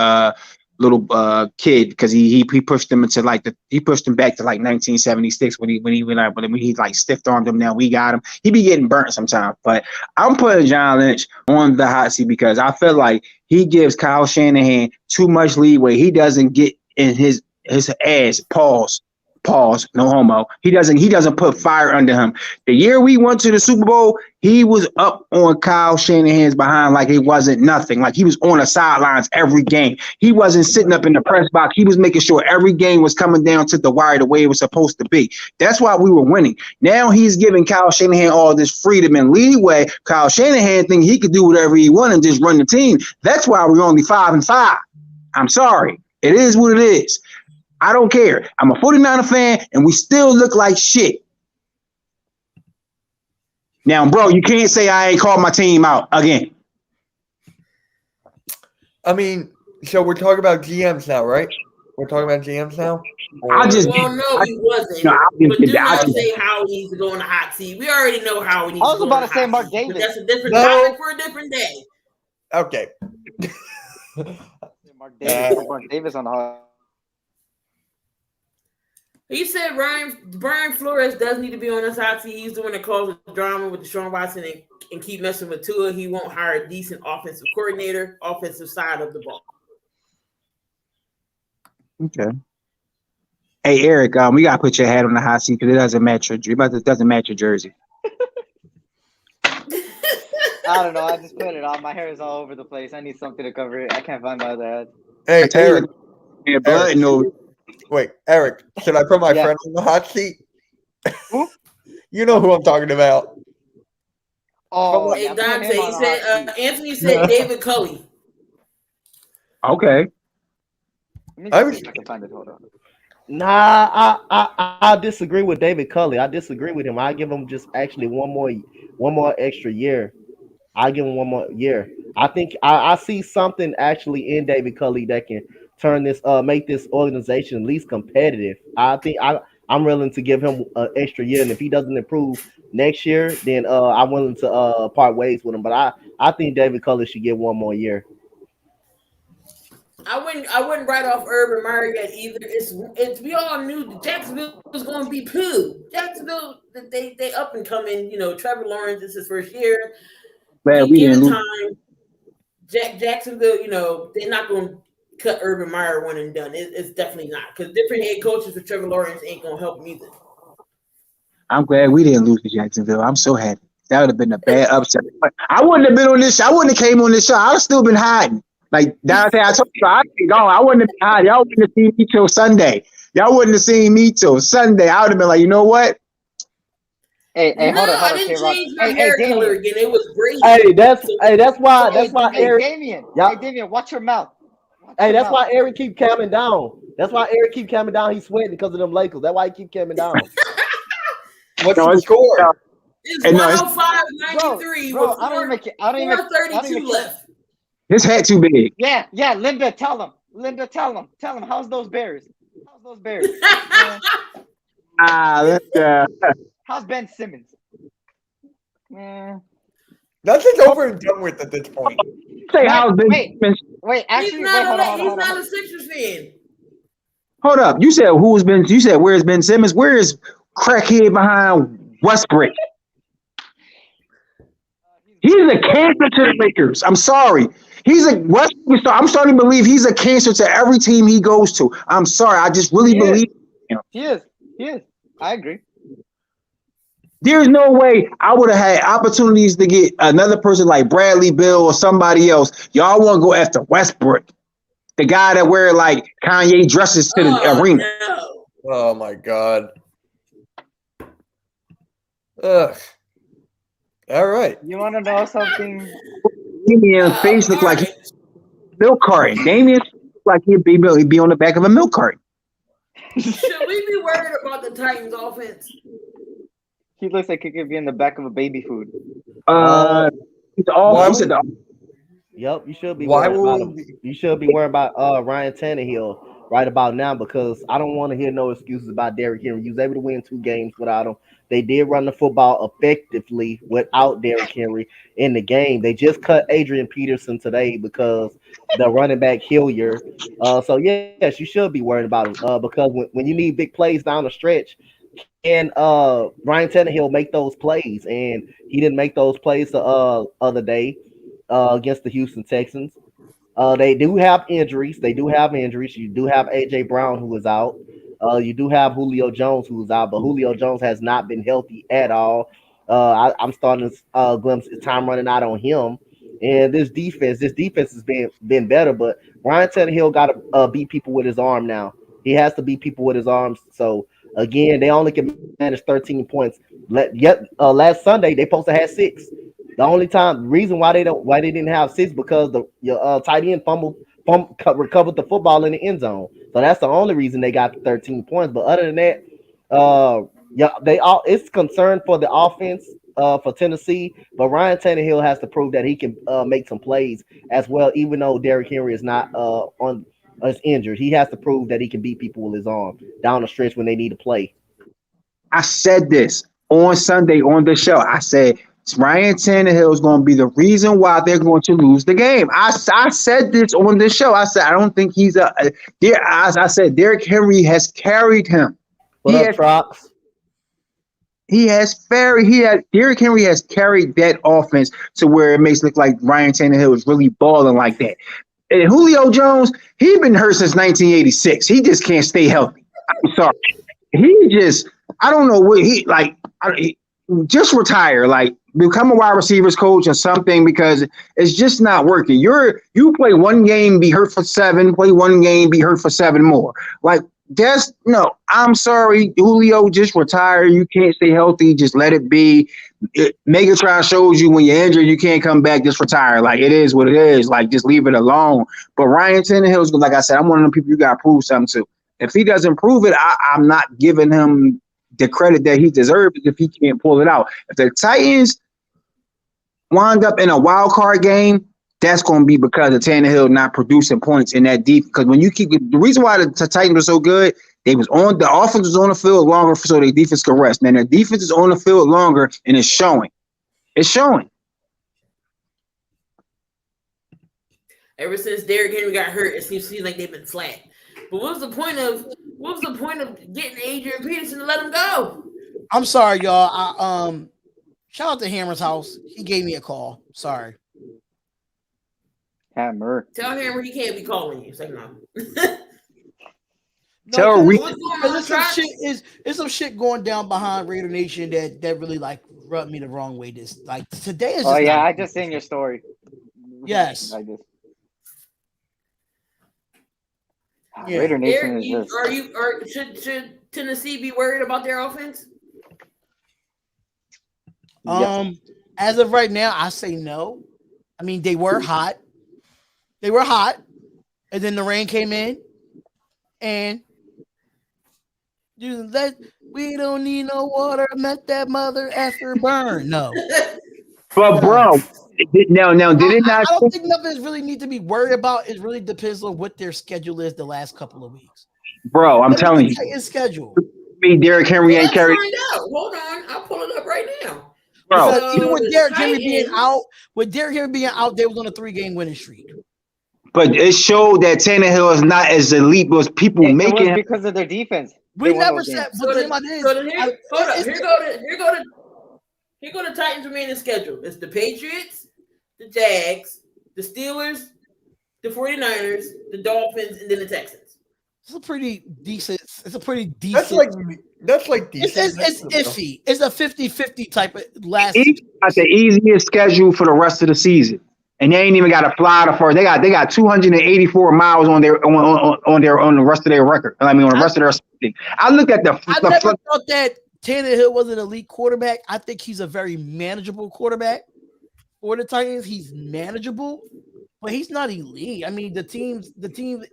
little kid because he pushed him into he pushed him back to 1976 when he stiff armed him. Now we got him. He be getting burnt sometimes, but I'm putting John Lynch on the hot seat because I feel like he gives Kyle Shanahan too much leeway. He doesn't get in his ass. Pause, no homo. He doesn't put fire under him. The year we went to the Super Bowl, he was up on Kyle Shanahan's behind like it wasn't nothing. Like he was on the sidelines every game. He wasn't sitting up in the press box. He was making sure every game was coming down to the wire the way it was supposed to be. That's why we were winning. Now he's giving Kyle Shanahan all this freedom and leeway. Kyle Shanahan thinks he could do whatever he wants and just run the team. That's why we're only 5-5. I'm sorry. It is what it is. I don't care. I'm a 49er fan, and we still look like shit. Now, bro, you can't say I ain't called my team out again. I mean, so we're talking about GMs now, right? We're talking about GMs now. I just, Well, no, he wasn't. no, But do not say how he needs to go on the hot seat. We already know how he needs I to was go on about the to say hot Mark seat. But Davis. that's a different No. topic for a different day. Okay. Mark Davis on the hot. He said Brian Flores does need to be on this hot seat. He's the one that caused the drama with Deshaun Watson and keep messing with Tua. He won't hire a decent offensive coordinator, offensive side of the ball. Okay. Hey Eric, we gotta put your hat on the hot seat because it doesn't match your jersey. I don't know. I just put it on. My hair is all over the place. I need something to cover it. I can't find my other hat. Hey, Eric. Yeah, blood, no. Wait, Eric. Should I put my Yeah. friend on the hot seat? Who? You know who I'm talking about. Oh, Hey, yeah, put Donte, him he on the said, hot seat. Anthony said David Culley. Okay. Let me I just was- see if I can find it. Hold on. Nah, I disagree with David Culley. I disagree with him. I give him just actually one more extra year. I give him one more year. I think I see something actually in David Culley that can turn this make this organization at least competitive. I think I'm willing to give him an extra year, and if he doesn't improve next year, then I'm willing to part ways with him. But I think David Culley should get one more year. I wouldn't write off Urban Meyer yet either. It's we all knew that Jacksonville was going to be poo. Jacksonville, they up and coming. You know, Trevor Lawrence is his first year. Man, we Given didn't lose. time, Jacksonville, you know, they're not going to cut Urban Meyer one and done. It's definitely not because different head coaches with Trevor Lawrence ain't going to help him either. I'm glad we didn't lose to Jacksonville. I'm so happy. That would have been a bad upset. I wouldn't have been on this show. I wouldn't have came on this show. I'd have still been hiding. Like Donte, I told you, I'd be gone. I wouldn't have been hiding. Y'all wouldn't have seen me till Sunday. Y'all wouldn't have seen me till Sunday. I would have been like, you know what? Hey, No, hold on, I didn't Tayrock. change my hair color again. It was gray. That's why Eric. Damien. Yeah. Hey, Damien, watch your mouth. That's why Eric keep calming down. That's why Eric keep calming down. He's sweating because of them Lakers. That's why he keep calming down. What's the score? It's Hey, no, 105-93 Bro, with I don't even care. I don't even 432 care. left. His hat too big. Yeah, Linda, tell him. Tell him. How's those Bears? How's Ben Simmons? Man. Nothing's over and done with at this point. Say how's Ben Wait, Simmons? actually, He's hold not on. a Sixers fan. Hold up. You said who's Ben? You said where's Ben Simmons? Where is crackhead behind Westbrook? He's a cancer to the Lakers. I'm sorry. He's a Westbrook star. I'm starting to believe he's a cancer to every team he goes to. I'm sorry. I just really believe him. He is. I agree. There's no way I would have had opportunities to get another person like Bradley Bill or somebody else. Y'all want to go after Westbrook, the guy that wear like Kanye dresses to the arena. No. Oh my god. Ugh. All right. You want to know something? Damien's face looked like right. milk carton. Damien's like he'd be on the back of a milk carton. Should we be worried about the Titans offense? He looks like he could be in the back of a baby food. He's all. He said Yep, you should be. Why worried will about him. You should be worried about Ryan Tannehill right about now because I don't want to hear no excuses about Derrick Henry. He was able to win 2 games without him. They did run the football effectively without Derrick Henry in the game. They just cut Adrian Peterson today because the running back Hilliard. So yes, you should be worried about him because when you need big plays down the stretch, and Ryan Tannehill make those plays, and he didn't make those plays the other day against the Houston Texans. They do have injuries. You do have AJ Brown who is out. You do have Julio Jones who is out, but Julio Jones has not been healthy at all. I'm starting to glimpse time running out on him. And this defense has been better, but Ryan Tannehill got to beat people with his arm now. He has to beat people with his arms. So again, they only can manage 13 points. Last Sunday they supposed to have 6. The reason why they didn't have 6 because your tight end recovered the football in the end zone. So that's the only reason they got 13 points. But other than that, it's concern for the offense for Tennessee, but Ryan Tannehill has to prove that he can make some plays as well. Even though Derrick Henry is not is injured, he has to prove that he can beat people with his arm down the stretch when they need to play. I said this on Sunday on the show. I said Ryan Tannehill is going to be the reason why they're going to lose the game. I said this on the show. I said I don't think he's I said Derrick Henry has carried him. What up, Trox? Derrick Henry has carried that offense to where it makes it look like Ryan Tannehill is really balling like that. And Julio Jones, he's been hurt since 1986. He just can't stay healthy. I'm sorry. I don't know what just retire, become a wide receivers coach or something, because it's just not working. You play one game, be hurt for 7, play one game, be hurt for 7 more. I'm sorry, Julio, just retire. You can't stay healthy. Just let it be. Megatron shows you when you're injured, you can't come back. Just retire. It is what it is. Just leave it alone. But Ryan Tannehill's, like I said, I'm one of the people you got to prove something to. If he doesn't prove it, I'm not giving him the credit that he deserves if he can't pull it out. If the Titans wind up in a wild card game, that's going to be because of Tannehill not producing points in that deep. Because when you keep the reason why the Titans were so good, the offense was on the field longer so their defense could rest. And their defense is on the field longer, and it's showing. It's showing. Ever since Derrick Henry got hurt, it seems like they've been flat. But what was the point of getting Adrian Peterson to let him go? I'm sorry, y'all. Shout out to Hammer's house. He gave me a call. Sorry. Hammer. Tell Hammer he can't be calling you. Say no. It's some shit going down behind Raider Nation that really rubbed me the wrong way. Today is. I just seen your story. Yes. I just. Yeah. Raider Nation Should Tennessee be worried about their offense? As of right now, I say no. I mean, they were hot. And then the rain came in, and we don't need no water. Met that mother after burn. No. But bro, now did it not? I don't think nothing really need to be worried about. It really depends on what their schedule is the last couple of weeks. Bro, I'm telling you, his schedule. Derrick Henry ain't carried. Find out. Hold on, I'll pull it up right now. Bro, Even with Derrick Henry being out, they was on a 3-game winning streak. But it showed that Tannehill is not as elite as people making him. Because of their defense. We never said. Here go the Titans' remaining schedule. It's the Patriots, the Jags, the Steelers, the 49ers, the Dolphins, and then the Texans. It's a pretty decent. That's like decent. It's iffy. It's a 50-50 type of last. Each got the easiest schedule for the rest of the season, and they ain't even got to fly to first. They got 284 miles on the rest of their record. I mean, on the rest of their season. I looked at I never thought that Tannehill was an elite quarterback. I think he's a very manageable quarterback for the Titans. He's manageable, but he's not elite. I mean, the team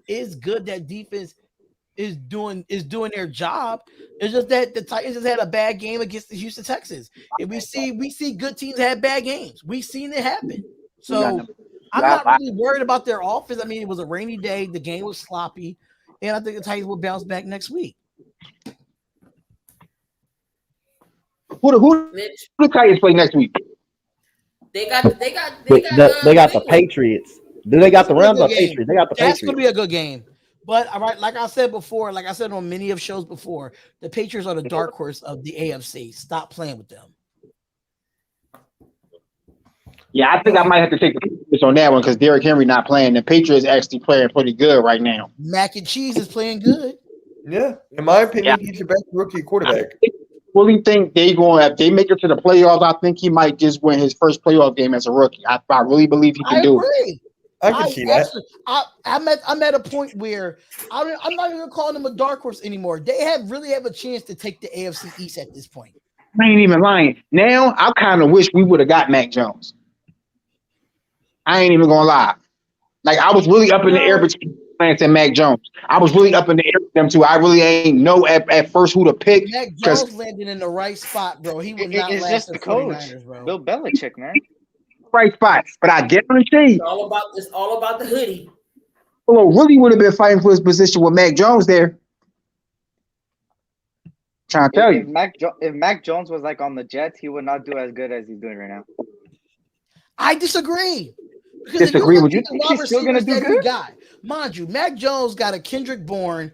is good. That defense is doing their job. It's just that the Titans has had a bad game against the Houston Texans. And we see good teams have bad games. We've seen it happen. So I'm not really worried about their offense. I mean, it was a rainy day. The game was sloppy. And I think the Titans will bounce back next week. Who the Titans play next week? They got the Patriots. Do they got the Rams or Patriots? They got the Patriots. That's gonna be a good game. But all right, like I said on many of shows before, the Patriots are the dark horse of the AFC. Stop playing with them. Yeah, I think I might have to take the Patriots on that one because Derrick Henry not playing. The Patriots actually playing pretty good right now. Mac and Cheese is playing good. Yeah, in my opinion, he's the best rookie quarterback. I really think if they make it to the playoffs, I think he might just win his first playoff game as a rookie. I really believe he can do it. I can see that. I'm at a point where I'm not even calling them a dark horse anymore. They really have a chance to take the AFC East at this point. I ain't even lying. Now I kind of wish we would have got Mac Jones. I ain't even gonna lie. Like I was really up in the air between Lance and Mac Jones. I was really up in the air with them two. I really ain't know at first who to pick. Mac Jones landed in the right spot, bro. He would not It's last just the the coach, 49ers, bro. Bill Belichick, man. Right spots, but I guarantee It's all about the hoodie. Buffalo really would have been fighting for his position with Mac Jones there. Trying to tell you. If Mac Jones was like on the Jets, he would not do as good as he's doing right now. I disagree. Because Disagree with you. The Think he's still gonna do good? Mind you, Mac Jones got a Kendrick Bourne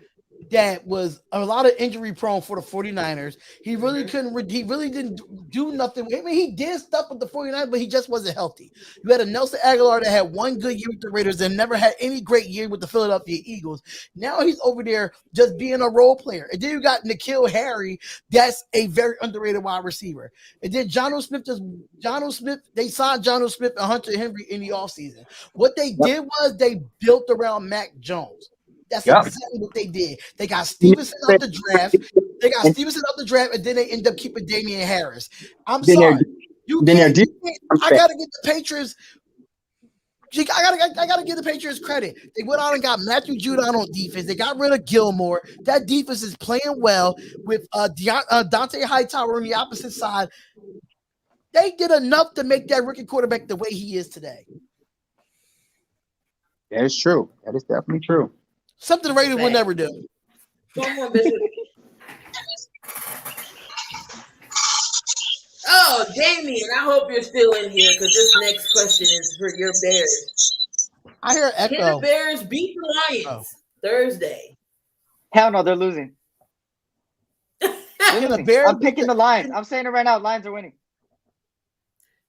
that was a lot of injury prone for the 49ers. He really he really didn't do nothing. I mean, he did stuff with the 49ers, but he just wasn't healthy. You had a Nelson Aguilar that had one good year with the Raiders and never had any great year with the Philadelphia Eagles. Now he's over there just being a role player. And then you got N'Keal Harry, that's a very underrated wide receiver. And then Jonnu Smith, they signed Jonnu Smith and Hunter Henry in the offseason. What they did was they built around Mac Jones. That's exactly what they did. They got Stevenson out the draft. And then they end up keeping Damian Harris. I'm sorry. I gotta get the Patriots. I gotta give the Patriots credit. They went out and got Matthew Judon on defense. They got rid of Gilmore. That defense is playing well with Donte Hightower on the opposite side. They did enough to make that rookie quarterback the way he is today. That is true. That is definitely true. Something the Raiders will never do. One more business. Oh, Damien, I hope you're still in here because this next question is for your Bears. I hear echo. Can the Bears beat the Lions Thursday? Hell no, they're losing. The Bears I'm picking the Lions. I'm saying it right now. Lions are winning.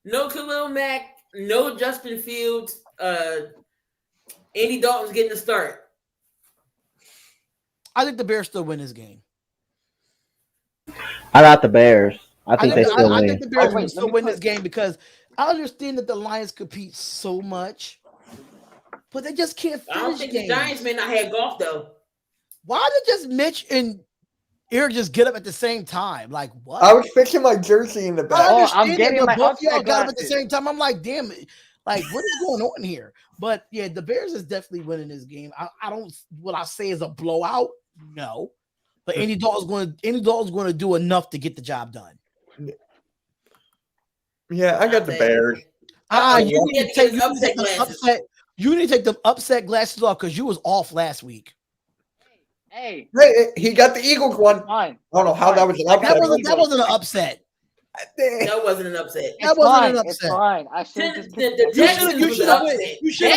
No Khalil Mack, no Justin Fields. Andy Dalton's getting the start. I think the Bears still win this game. I got the Bears. I think they still win. I think the Bears will still win this game because I understand that the Lions compete so much, but they just can't finish I don't think games. the Giants may not have golf though. Why did just Mitch and Eric just get up at the same time? Like what? I was fixing my jersey in the back. I'm getting my both y'all upset got up at the glasses. same time. I'm like, damn it. Like, what is going on here? But yeah, the Bears is definitely winning this game. I don't what I say is a blowout. No. But Andy Dalton's going to do enough to get the job done. Yeah, I got the Bears. You need to take the upset glasses off because you was off last week. Hey, he got the Eagles one. Fine. I don't know how that was an upset. That wasn't an upset. That wasn't an upset. That wasn't an upset. It's fine. I should just You should have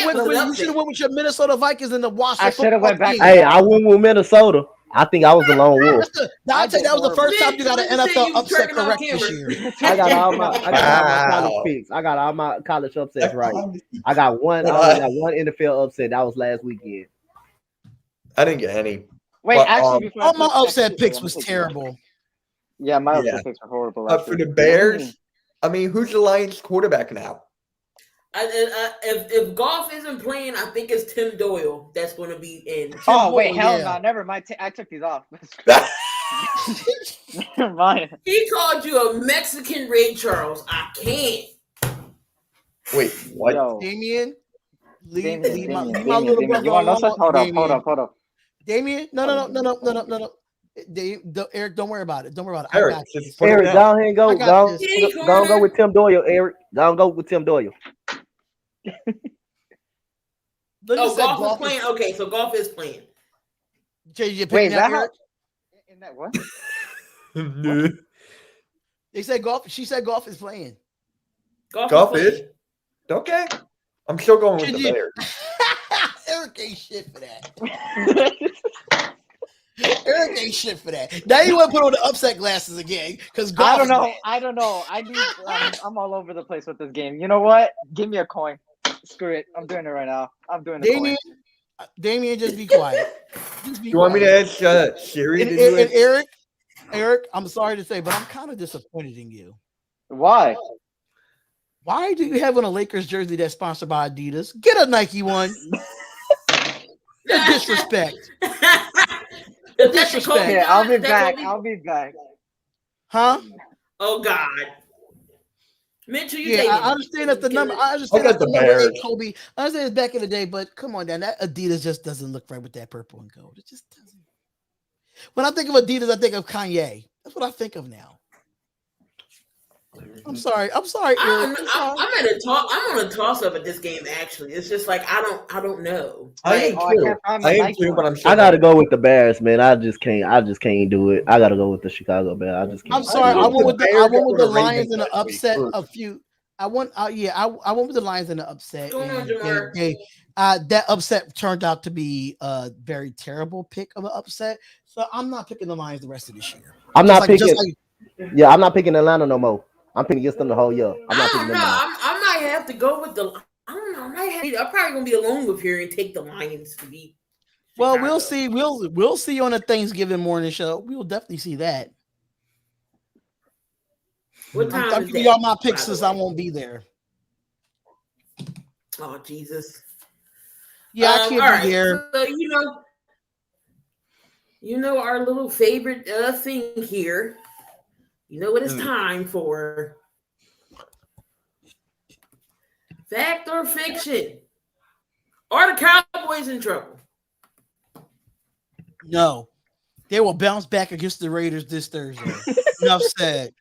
went with your Minnesota Vikings in the Washington. I should have went back. Hey, I went with Minnesota. I think I was the lone wolf. I'll tell you, that was the first time you got an NFL upset correct this year. I got all my college picks. I got all my college upsets right. I got one NFL upset. That was last weekend. I didn't get any. Wait, But, actually, before All my upset picks was terrible. Yeah, my upset picks were horrible. For the Bears, I mean, who's the Lions quarterback now? If Goff isn't playing, I think it's Tim Doyle that's going to be in. Hell no, never mind. I took these off. Never mind. He called you a Mexican Ray Charles. I can't. Wait, what? Yo. Damien, leave my Damien, little brother you want to know something? Hold up. Damien, no. Eric, don't worry about it. Eric, Eric, go ahead and go. Go with Tim Doyle, Eric. Go with Tim Doyle. Golf is playing. Okay, so Golf is playing. Wait, that Eric? In that what? They said Golf. She said Golf is playing. Golf is? Okay. I'm still going with the Bears. Eric ain't shit for that. Eric ain't shit for that. Now you want to put on the upset glasses again because I don't know. I'm all over the place with this game. You know what? Give me a coin. Screw it. I'm doing it right now. I'm doing it. Damien, just be quiet. You want me to ask Siri to do it? And Eric, I'm sorry to say, but I'm kind of disappointed in you. Why? Why do you have on a Lakers jersey that's sponsored by Adidas? Get a Nike one. The disrespect. Disrespect. Yeah, I'll be back. Huh? Oh God. Mitchell, you Yeah, taking I it. understand that's the number. I I understand got that's the the number 8 Bears. Kobe. I understand it's back in the day, but come on, Dan. That Adidas just doesn't look right with that purple and gold. It just doesn't. When I think of Adidas, I think of Kanye. That's what I think of now. I'm sorry, Eric. I'm sorry. I'm at a toss. I'm on a toss up at this game. Actually, it's just like I don't know. I Like, am Oh, I too. can't find my I am Nike too, but one. I'm still I gotta go with the Bears, man. I just can't do it. I gotta go with the Chicago Bears. I just can't. I'm sorry. I think went with the the Bears over the Lions Ravens in the last week. upset. A few. I went with the Lions in the upset. What's going on, And Jamar? that upset turned out to be a very terrible pick of an upset. So I'm not picking the Lions the rest of this year. I'm Just not like, just picking. like Yeah, I'm not picking Atlanta no more. I'm picking against them the whole year. I'm not I picking don't them know. no more. I might have to go with the. I don't know. I'm probably gonna be alone with here and take the Lions to beat. well, Chicago. we'll see. We'll see on the Thanksgiving morning show. We will definitely see that. What time I'm is giving that, y'all my by picks the since way? I won't be there. Oh Jesus. Yeah, I all can't right. be there. So you know our little favorite thing here. You know what it's time for. Fact or fiction? Are the Cowboys in trouble? No, they will bounce back against the Raiders this Thursday. Enough said.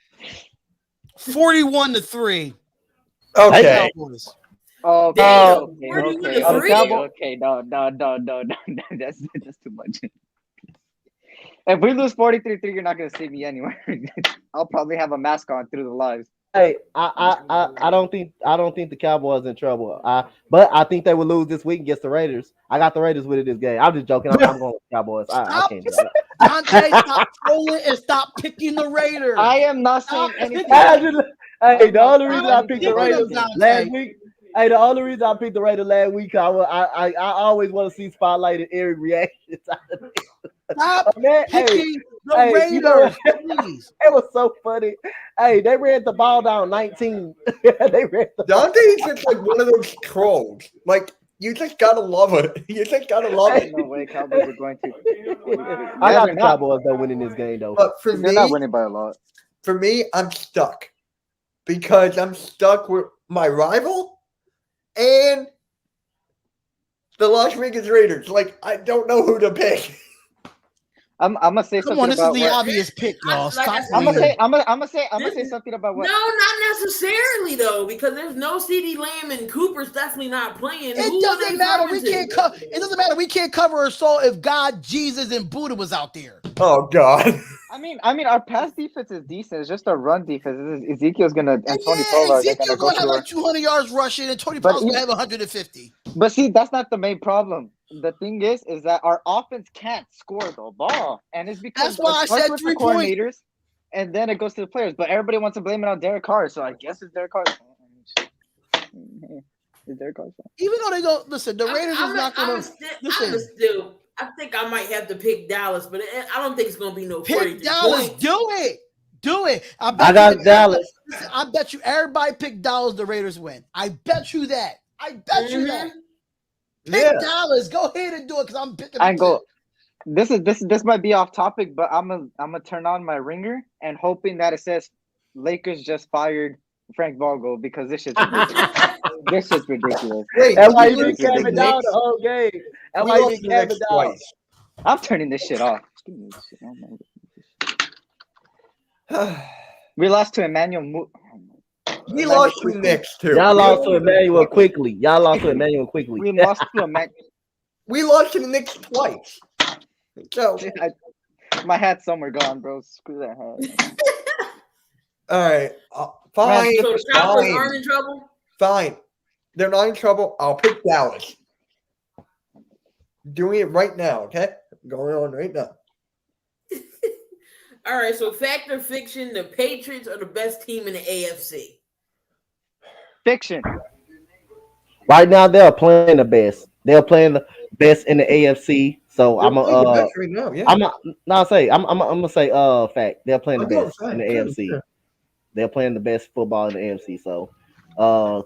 41-3. Okay. Cowboys. Okay, Damn, okay, 41-3? okay. No. That's too much. If we lose 43-3, you're not gonna see me anywhere. I'll probably have a mask on through the lives. Hey, I don't think the Cowboys in trouble. But I think they will lose this week against the Raiders. I got the Raiders winning this game. I'm just joking. I'm going with the Cowboys. I Stop, can't do that. Donte, stop trolling and stop picking the Raiders. I am not saying Stop anything. picking Hey, the only reason I Stop picked the picking Raiders them, last week. Hey, the only reason I picked the Raiders last week, I always want to see spotlighted Eric reactions. Stop Man, picking the hey, Raiders, you know, please. it was so funny. Hey, they ran the ball down 19. They ran the Dante's just like one of those trolls. Like, you just gotta love it. You just gotta love it. No way, Cowboys are going to. I got They're the not. Cowboys though winning this game though. But for They're not me, winning by a lot. I'm stuck. Because I'm stuck with my rival and the Las Vegas Raiders. Like, I don't know who to pick. I'm gonna say Come something on, this is about the what. obvious pick, y'all. Like Stop I said, I'm gonna playing. say something about what. No, not necessarily though, because there's no CD Lamb and Cooper's definitely not playing. Who It are doesn't they matter. throwing We can't to? cover. It doesn't matter. We can't cover a soul if God, Jesus, and Buddha was out there. Oh, God. I mean, our pass defense is decent. It's just a run defense. Ezekiel's gonna and Tony Yeah, Pollard are Ezekiel gonna go gonna have through. like 200 yards rushing, and Tony But Pollard's gonna even- have 150. But see, that's not the main problem. The thing is that our offense can't score the ball, and it's because That's why I it starts said with 3 the points. coordinators, and then it goes to the players. But everybody wants to blame it on Derek Carr, so I guess it's Derek Carr. It's Derek Carr. Even though they go, listen, the Raiders is not gonna listen. I think I might have to pick Dallas, but I don't think it's gonna be no Pick 43 Dallas. points. Do it. I got Dallas. Listen, I bet you everybody picked Dallas. The Raiders win. I bet you that. You that. Pick Dallas. Go ahead and do it because I'm picking. I go. This might be off topic, but I'm gonna turn on my ringer and hoping that it says Lakers just fired Frank Vogel because this shit's ridiculous. This shit's ridiculous. Wait, That might we be lost to the Kevin down Knicks. the whole game. That We might lost be to the Kevin Knicks down. twice. I'm turning this shit off. Give me this shit. Oh my God. We lost to Emmanuel. We lost to the Knicks, too. Y'all lost to Emmanuel quickly. We lost to Emmanuel. We lost to the Knicks twice. So, My hat's somewhere gone, bro. Screw that hat. all right. Fine. So the Cowboys aren't in trouble? Fine. They're not in trouble. I'll pick Dallas. Doing it right now, okay? Going on right now. All right, so fact or fiction, the Patriots are the best team in the AFC. Fiction. Right now, they're playing the best. They're playing the best in the AFC. So I'm gonna say fact. They're playing the best in the AFC. Sure. They're playing the best football in the AFC. So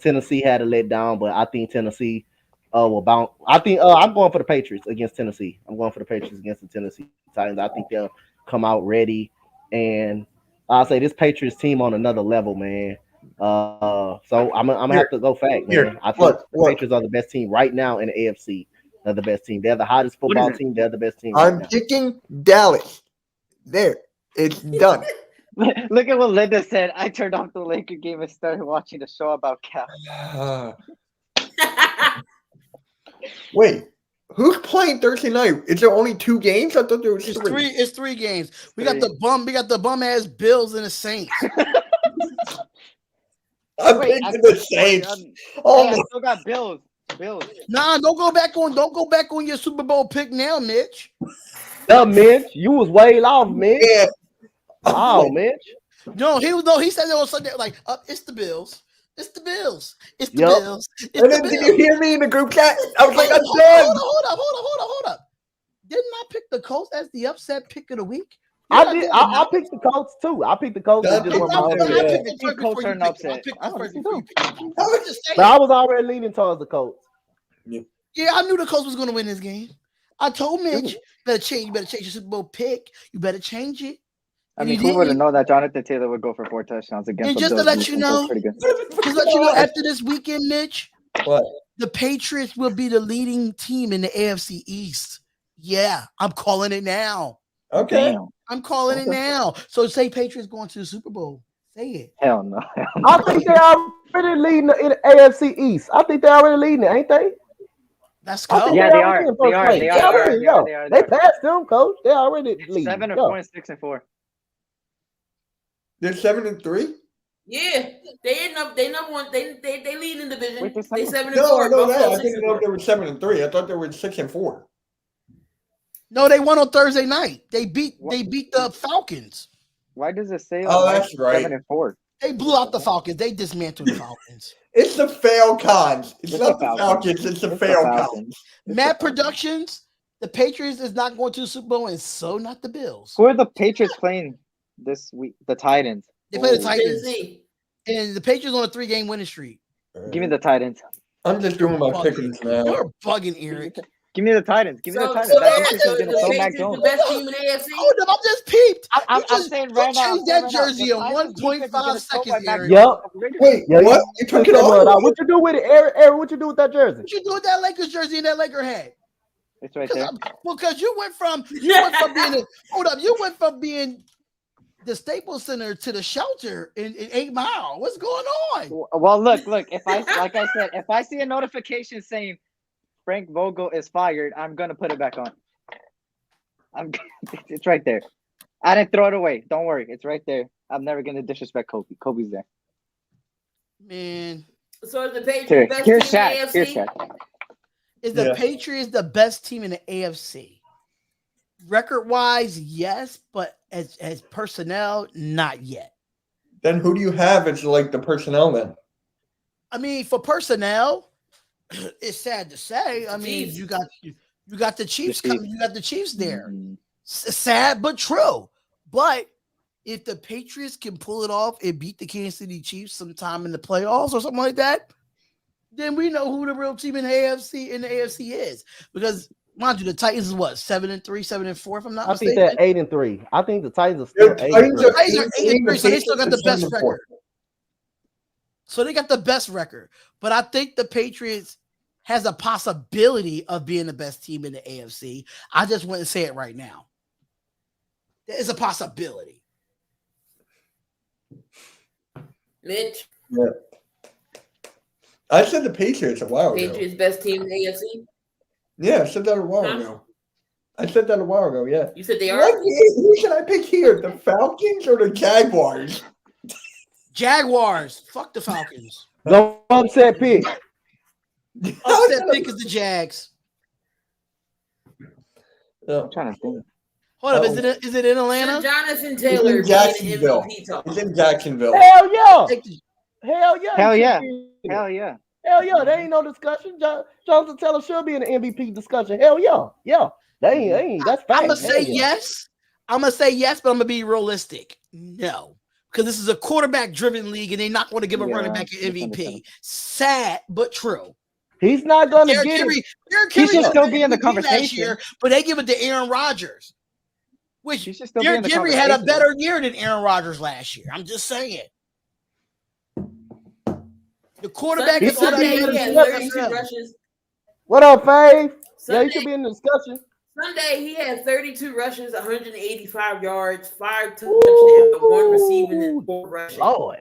Tennessee had to let down, but I think Tennessee will bounce. I think I'm going for the Patriots against Tennessee. I'm going for the Patriots against the Tennessee Titans. I think they'll come out ready, and I'll say this Patriots team on another level, man. So I'm gonna have to go fact, man. I think the Patriots are the best team right now in the AFC. They're the best team. They're the hottest football team. They're the best team. I'm picking Dallas. There, it's done. Look at what Linda said. I turned off the Laker game and started watching the show about Cal. Wait, who's playing Thursday night? Is there only 2 games? I thought there was 3. It's 3 games. We got the bum ass Bills and the Saints. I'm picking the Saints. I still got Bills. Nah, don't go back on your Super Bowl pick now, Mitch. Mitch, you was way off, Mitch. Yeah. Oh, Mitch. No, he said it on Sunday, like, it's the Bills. It's the Bills. It's the Bills. It's and then did you hear me in the group chat? I was like, I'm done. Hold up. Didn't I pick the Colts as the upset pick of the week? I did. I picked the Colts too. I picked the Colts. I picked the Colts are an upset. But I was already leaning towards the Colts. Yeah, I knew the Colts was going to win this game. I told Mitch, you better change your Super Bowl pick. You better change it. I mean, who would have known that Jonathan Taylor would go for 4 touchdowns against and the just Bills? To let you know, after this weekend, Mitch, what? The Patriots will be the leading team in the AFC East. Yeah, I'm calling it now. Okay. Damn. I'm calling it now. So say Patriots going to the Super Bowl. Say it. Hell no. I think they're already leading in the AFC East. I think they're already leading it, ain't they? Let's go. Yeah, they are. They passed them, coach. They're already leading. 7 or 4 and 6 and 4. They're 7-3. Yeah, they number one. They lead in the division. Wait, they 7-4. No, I didn't know they were 7-3. I thought they were 6-4. No, they won on Thursday night. They beat the Falcons. Why does it say? That's right. 7 and 4. They blew out the Falcons. They dismantled the Falcons. It's the Falcons. It's not the Falcons. It's the Falcons. Matt Productions. The Patriots is not going to the Super Bowl, and so not the Bills. Who are the Patriots playing this week? The Titans. They play the Titans. And the Patriots on a 3-game winning streak. Give me the Titans. I'm just doing my pickings now. You're bugging, Eric. Give me the Titans. Give me the Titans. So The best team in the AFC. Hold up, I'm just peeped. I'm saying right now. Change that jersey in 1.5 seconds, Eric. Yep. Wait, what? You took it off? What you do with it, Eric? What you do with that jersey? What you do with that Lakers jersey and that Laker hat? It's right there. Because you went from being the Staples Center to the shelter in 8 Mile. What's going on? Well, look. If I see a notification saying Frank Vogel is fired, I'm gonna put it back on. It's right there. I didn't throw it away. Don't worry, it's right there. I'm never gonna disrespect Kobe. Kobe's there. Man. So is the Patriots best team in the AFC? Is the Patriots the best team in the AFC? Record-wise, yes, but as personnel, not yet. Then who do you have as like the personnel then? I mean, for personnel, it's sad to say. I mean, you got the Chiefs coming. You got the Chiefs there. Sad but true. But if the Patriots can pull it off and beat the Kansas City Chiefs sometime in the playoffs or something like that, then we know who the real team in the AFC is. Because mind you, the Titans is what, 7-3, 7-4, if I'm not mistaken? I think they're 8-3. I think the Titans are still 8-3. Titans are 8-3, so they still got the best record. So they got the best record. But I think the Patriots has a possibility of being the best team in the AFC. I just wouldn't say it right now. There is a possibility. Mitch? Yeah. I said the Patriots a while ago. Patriots best team in the AFC? Yeah, I said that a while ago. Yeah. You said they are? Who should I pick here? The Falcons or the Jaguars? Jaguars. Fuck the Falcons. No upset pick. Upset pick is the Jags. I'm trying to think. Hold up, is it in Atlanta? Jonathan Taylor it's in Jacksonville. It's in Jacksonville. Hell yeah. There ain't no discussion. Jonathan Taylor should be in the MVP discussion. Hell yeah. Yeah. They ain't. That's fact. I'm gonna say yes. I'm gonna say yes, but I'm gonna be realistic. No. Because this is a quarterback-driven league, and they're not going to give a running back an MVP. Sad, but true. He's not going to get it. He should still be in the conversation. Year, but they give it to Aaron Rodgers. Which Derrick Henry had a better year than Aaron Rodgers last year. I'm just saying. The quarterback Sunday, is all that Sunday he matters. had That's 32 him. rushes. What up, Fave? Yeah, you Sunday, should be in the discussion. Sunday he had 32 rushes, 185 yards, 5 touchdowns, 1 receiving, and 4 rushing. Lord.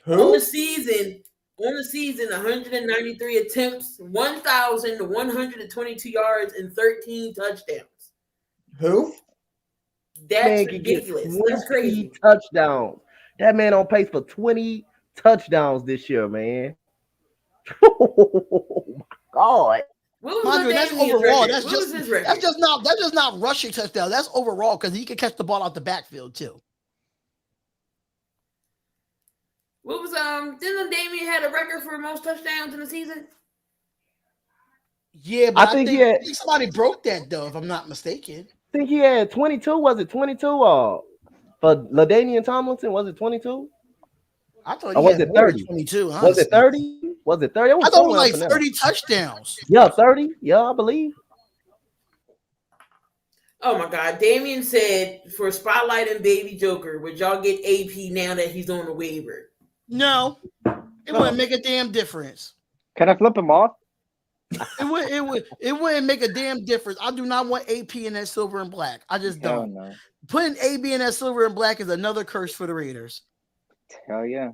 On the season, 193 attempts, 1,122 yards, and 13 touchdowns. Who? That's Man can get ridiculous. 20 That's crazy. touchdowns. That man on pace for 20 touchdowns this year, man. Oh my God. What was Mind you, that's LaDainian's overall. record? That's What was just his record? that's just not rushing touchdown. That's overall because he can catch the ball out the backfield too. What was didn't Damian had a record for most touchdowns in the season? Yeah, but I think he somebody broke that though, if I'm not mistaken. I think he had 22. Was it 22 for LaDainian Tomlinson? Was it 22? I thought Or he was had it more than 30? 22. Was Honestly. it 30? Was it 30? It was I thought it was somewhere like up in there. 30 touchdowns. Yeah, 30. Yeah, I believe. Oh my God. Damian said for Spotlight and Baby Joker, would y'all get AP now that he's on the waiver? No, it wouldn't make a damn difference. Can I flip him off? It wouldn't make a damn difference. I do not want AP in that silver and black. I just Hell don't. no. Putting AB in that silver and black is another curse for the Raiders. Hell yeah.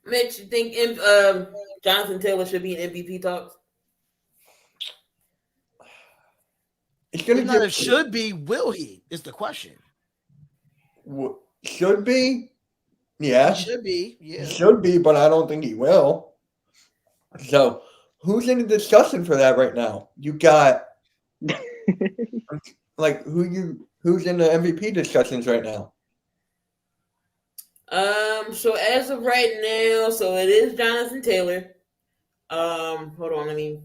Mitch, you think Jonathan Taylor should be in MVP talks? It's gonna It's not if should be, will he? Is the question. Should be. Yeah. He should be. Yeah. He should be, but I don't think he will. So, who's in the discussion for that right now? You got like who's in the MVP discussions right now? So as of right now, so it is Jonathan Taylor. Hold on, let me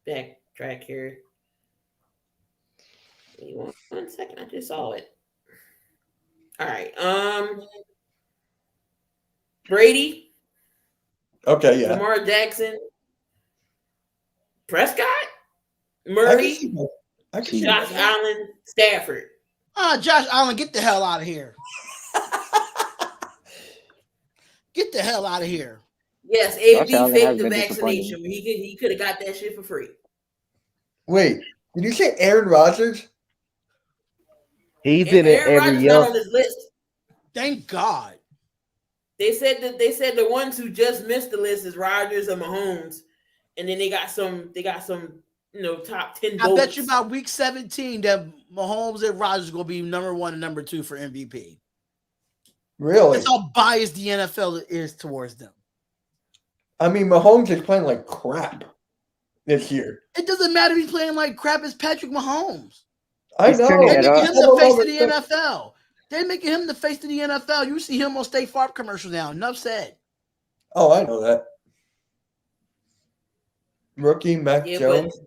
backtrack here. Give me one second, I just saw it. All right. Brady. Okay, yeah. Lamar Jackson. Prescott. Murray. Josh Allen. Stafford. Josh Allen, get the hell out of here. Get the hell out of here. Yes, AB Josh Allen faked has the been vaccination. He could have got that shit for free. Wait, did you say Aaron Rodgers? He's in it Aaron every Rodgers year. not on this list. Thank God. They said the ones who just missed the list is Rodgers and Mahomes, and then they got some top 10 I votes. bet you by week 17 that Mahomes and Rodgers going to be number 1 and number 2 for MVP. Really? That's how biased the NFL is towards them. I mean, Mahomes is playing like crap this year. It doesn't matter if he's playing like crap. It's Patrick Mahomes. I He's know. turning They're it making up. him the face of the NFL. They're making him the face of the NFL. You see him on State Farm commercials now. Enough said. Oh, I know that. Rookie Mac Jones.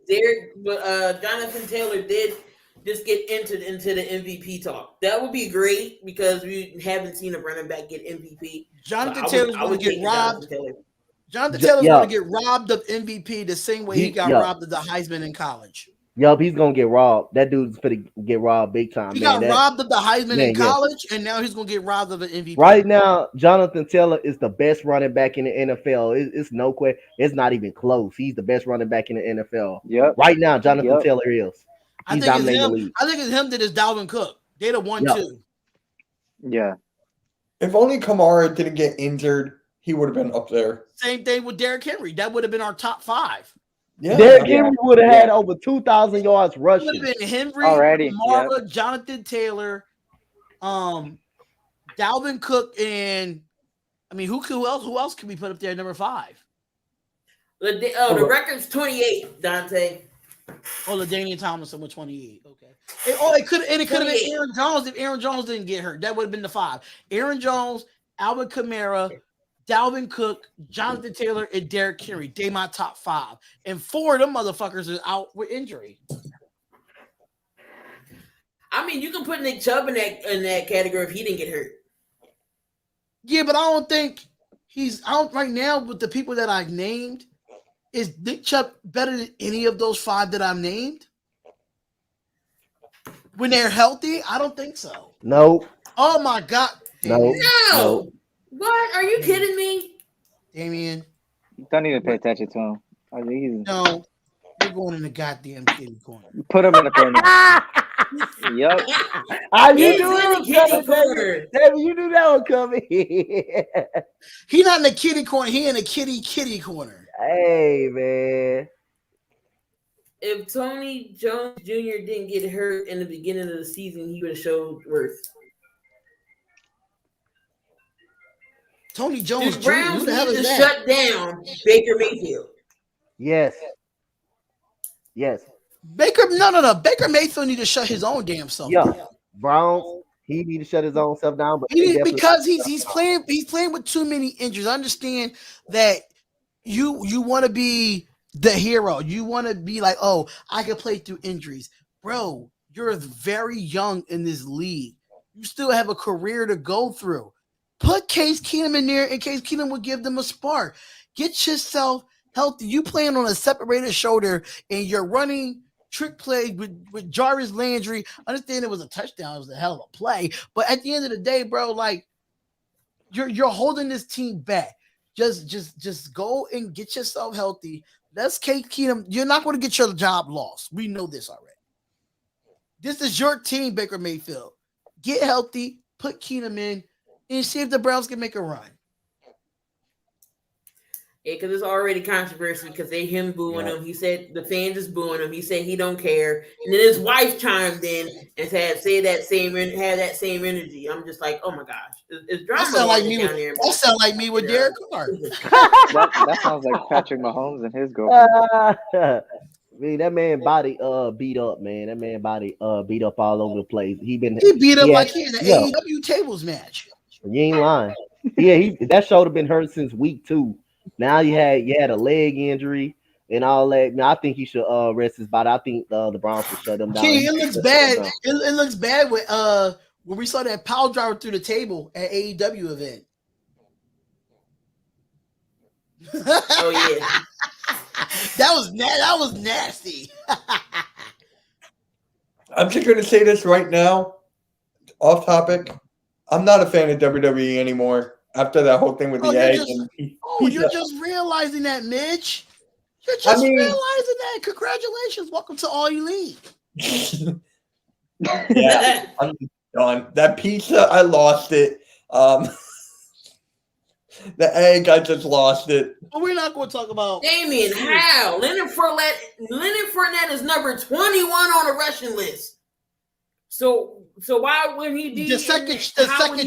But Jonathan Taylor did just get entered into the MVP talk. That would be great because we haven't seen a running back get MVP. Jonathan So Taylor's going to get robbed. Jonathan Taylor's going to get robbed of MVP the same way he got robbed of the Heisman in college. Yup, he's gonna get robbed. That dude's gonna get robbed big time. He got robbed of the Heisman in college, and now he's gonna get robbed of an MVP. Right now, Jonathan Taylor is the best running back in the NFL. It's no question. It's not even close. He's the best running back in the NFL. Yep. Right now, Jonathan Taylor is. He's dominating the league. I think it's him that is Dalvin Cook. They're the 1-2. Yeah. If only Kamara didn't get injured, he would have been up there. Same thing with Derrick Henry. That would have been our top 5. Yeah. Derrick Henry would have had over 2,000 yards rushing. Would have been Henry, already. Kamara, Jonathan Taylor, Dalvin Cook, and I mean, who else can we put up there at number 5? The record's 28, Donte. Oh, LaDainian Tomlinson with 28. Okay. It could have been Aaron Jones if Aaron Jones didn't get hurt. That would have been the 5. Aaron Jones, Alvin Kamara, Dalvin Cook, Jonathan Taylor, and Derrick Henry. They my top 5. And 4 of them motherfuckers are out with injury. I mean, you can put Nick Chubb in that category if he didn't get hurt. Yeah, but I don't think he's out right now with the people that I've named. Is Nick Chubb better than any of those 5 that I've named? When they're healthy? I don't think so. No. Oh my God. No. No. What? Are you kidding me? Damian, Don't even pay attention to him. I mean, no, you're going in the goddamn kitty corner. put him in the corner. Yup. Ah, you He's knew in it the was kitty coming, corner. David, you knew that one coming. He not in the kitty corner. He in the kitty corner. Hey, man. If Tony Jones Jr. didn't get hurt in the beginning of the season, he would have showed worth. Tony Jones The Jr. Who Browns the hell need is to that? shut down Baker Mayfield. Yes. Baker, no. Baker Mayfield need to shut his own damn self Yeah. down. Browns, he need to shut his own self down. But Because he's playing with too many injuries. I understand that you want to be the hero. You want to be like, oh, I can play through injuries. Bro, you're very young in this league. You still have a career to go through. Put Case Keenum in there, and Case Keenum will give them a spark. Get yourself healthy. You playing on a separated shoulder, and you're running trick play with Jarvis Landry. I understand it was a touchdown. It was a hell of a play. But at the end of the day, bro, like you're holding this team back. Just go and get yourself healthy. Let's Case Keenum. You're not going to get your job lost. We know this already. This is your team, Baker Mayfield. Get healthy, put Keenum in, and see if the Browns can make a run. Yeah, because it's already controversy because they him booing him. He said the fans is booing him. He said he don't care. And then his wife chimed in and said had that same energy. I'm just like, oh my gosh. It's drama. That sound like me down with, there. that sound like me with Derek Carr. That sounds like Patrick Mahomes and his girlfriend. I mean, that man body beat up, man. That man body beat up all over the place. He beat up like he in an AEW tables match. You ain't lying. Yeah, that shoulder been hurt since week 2. Now you had a leg injury and all that. Now I think he should rest his body. I think the Browns should shut him down. It looks bad. It looks bad with when we saw that power driver through the table at AEW event. Oh yeah. That was nasty. I'm just gonna say this right now, off topic. I'm not a fan of WWE anymore after that whole thing with the egg. You're just realizing that, Mitch. You're just realizing that. Congratulations. Welcome to All Elite. Yeah, I'm done. That pizza, I lost it. The egg, I just lost it. But we're not going to talk about Damian. How Leonard Fournette is number 21 on the rushing list. So why would he be the second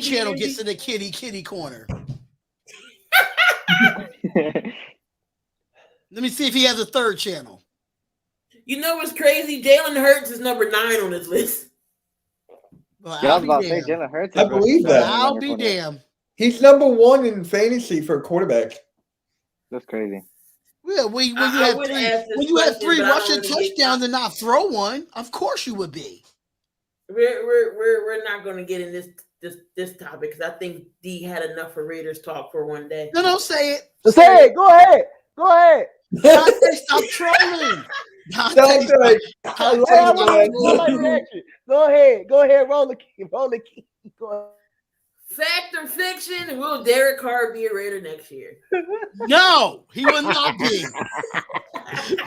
channel gets in the kitty corner? Let me see if he has a third channel. You know what's crazy? Jalen Hurts is number 9 on this list. Well, I was about to say Jalen Hurts. I believe that. I'll be damned. He's number 1 in fantasy for a quarterback. That's crazy. Yeah, when you have 3 rushing touchdowns and not throw one, of course you would be. We're not going to get in this topic because I think D had enough for Raiders talk for one day. No, say it. Say it. Go ahead. Donte, stop trolling. Go ahead. Roll the key. Go ahead. Fact or fiction? Will Derek Carr be a Raider next year? No, he will not be.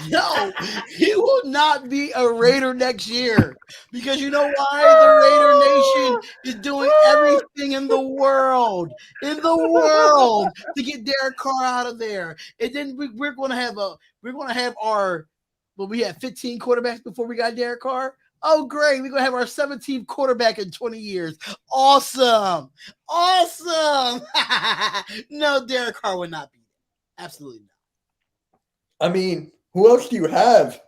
No, he will not be a Raider next year. Because you know why? The Raider Nation is doing everything in the world to get Derek Carr out of there. And then we're gonna have we had 15 quarterbacks before we got Derek Carr. Oh, great. We're going to have our 17th quarterback in 20 years. Awesome. No, Derek Carr would not be there. Absolutely not. I mean, who else do you have?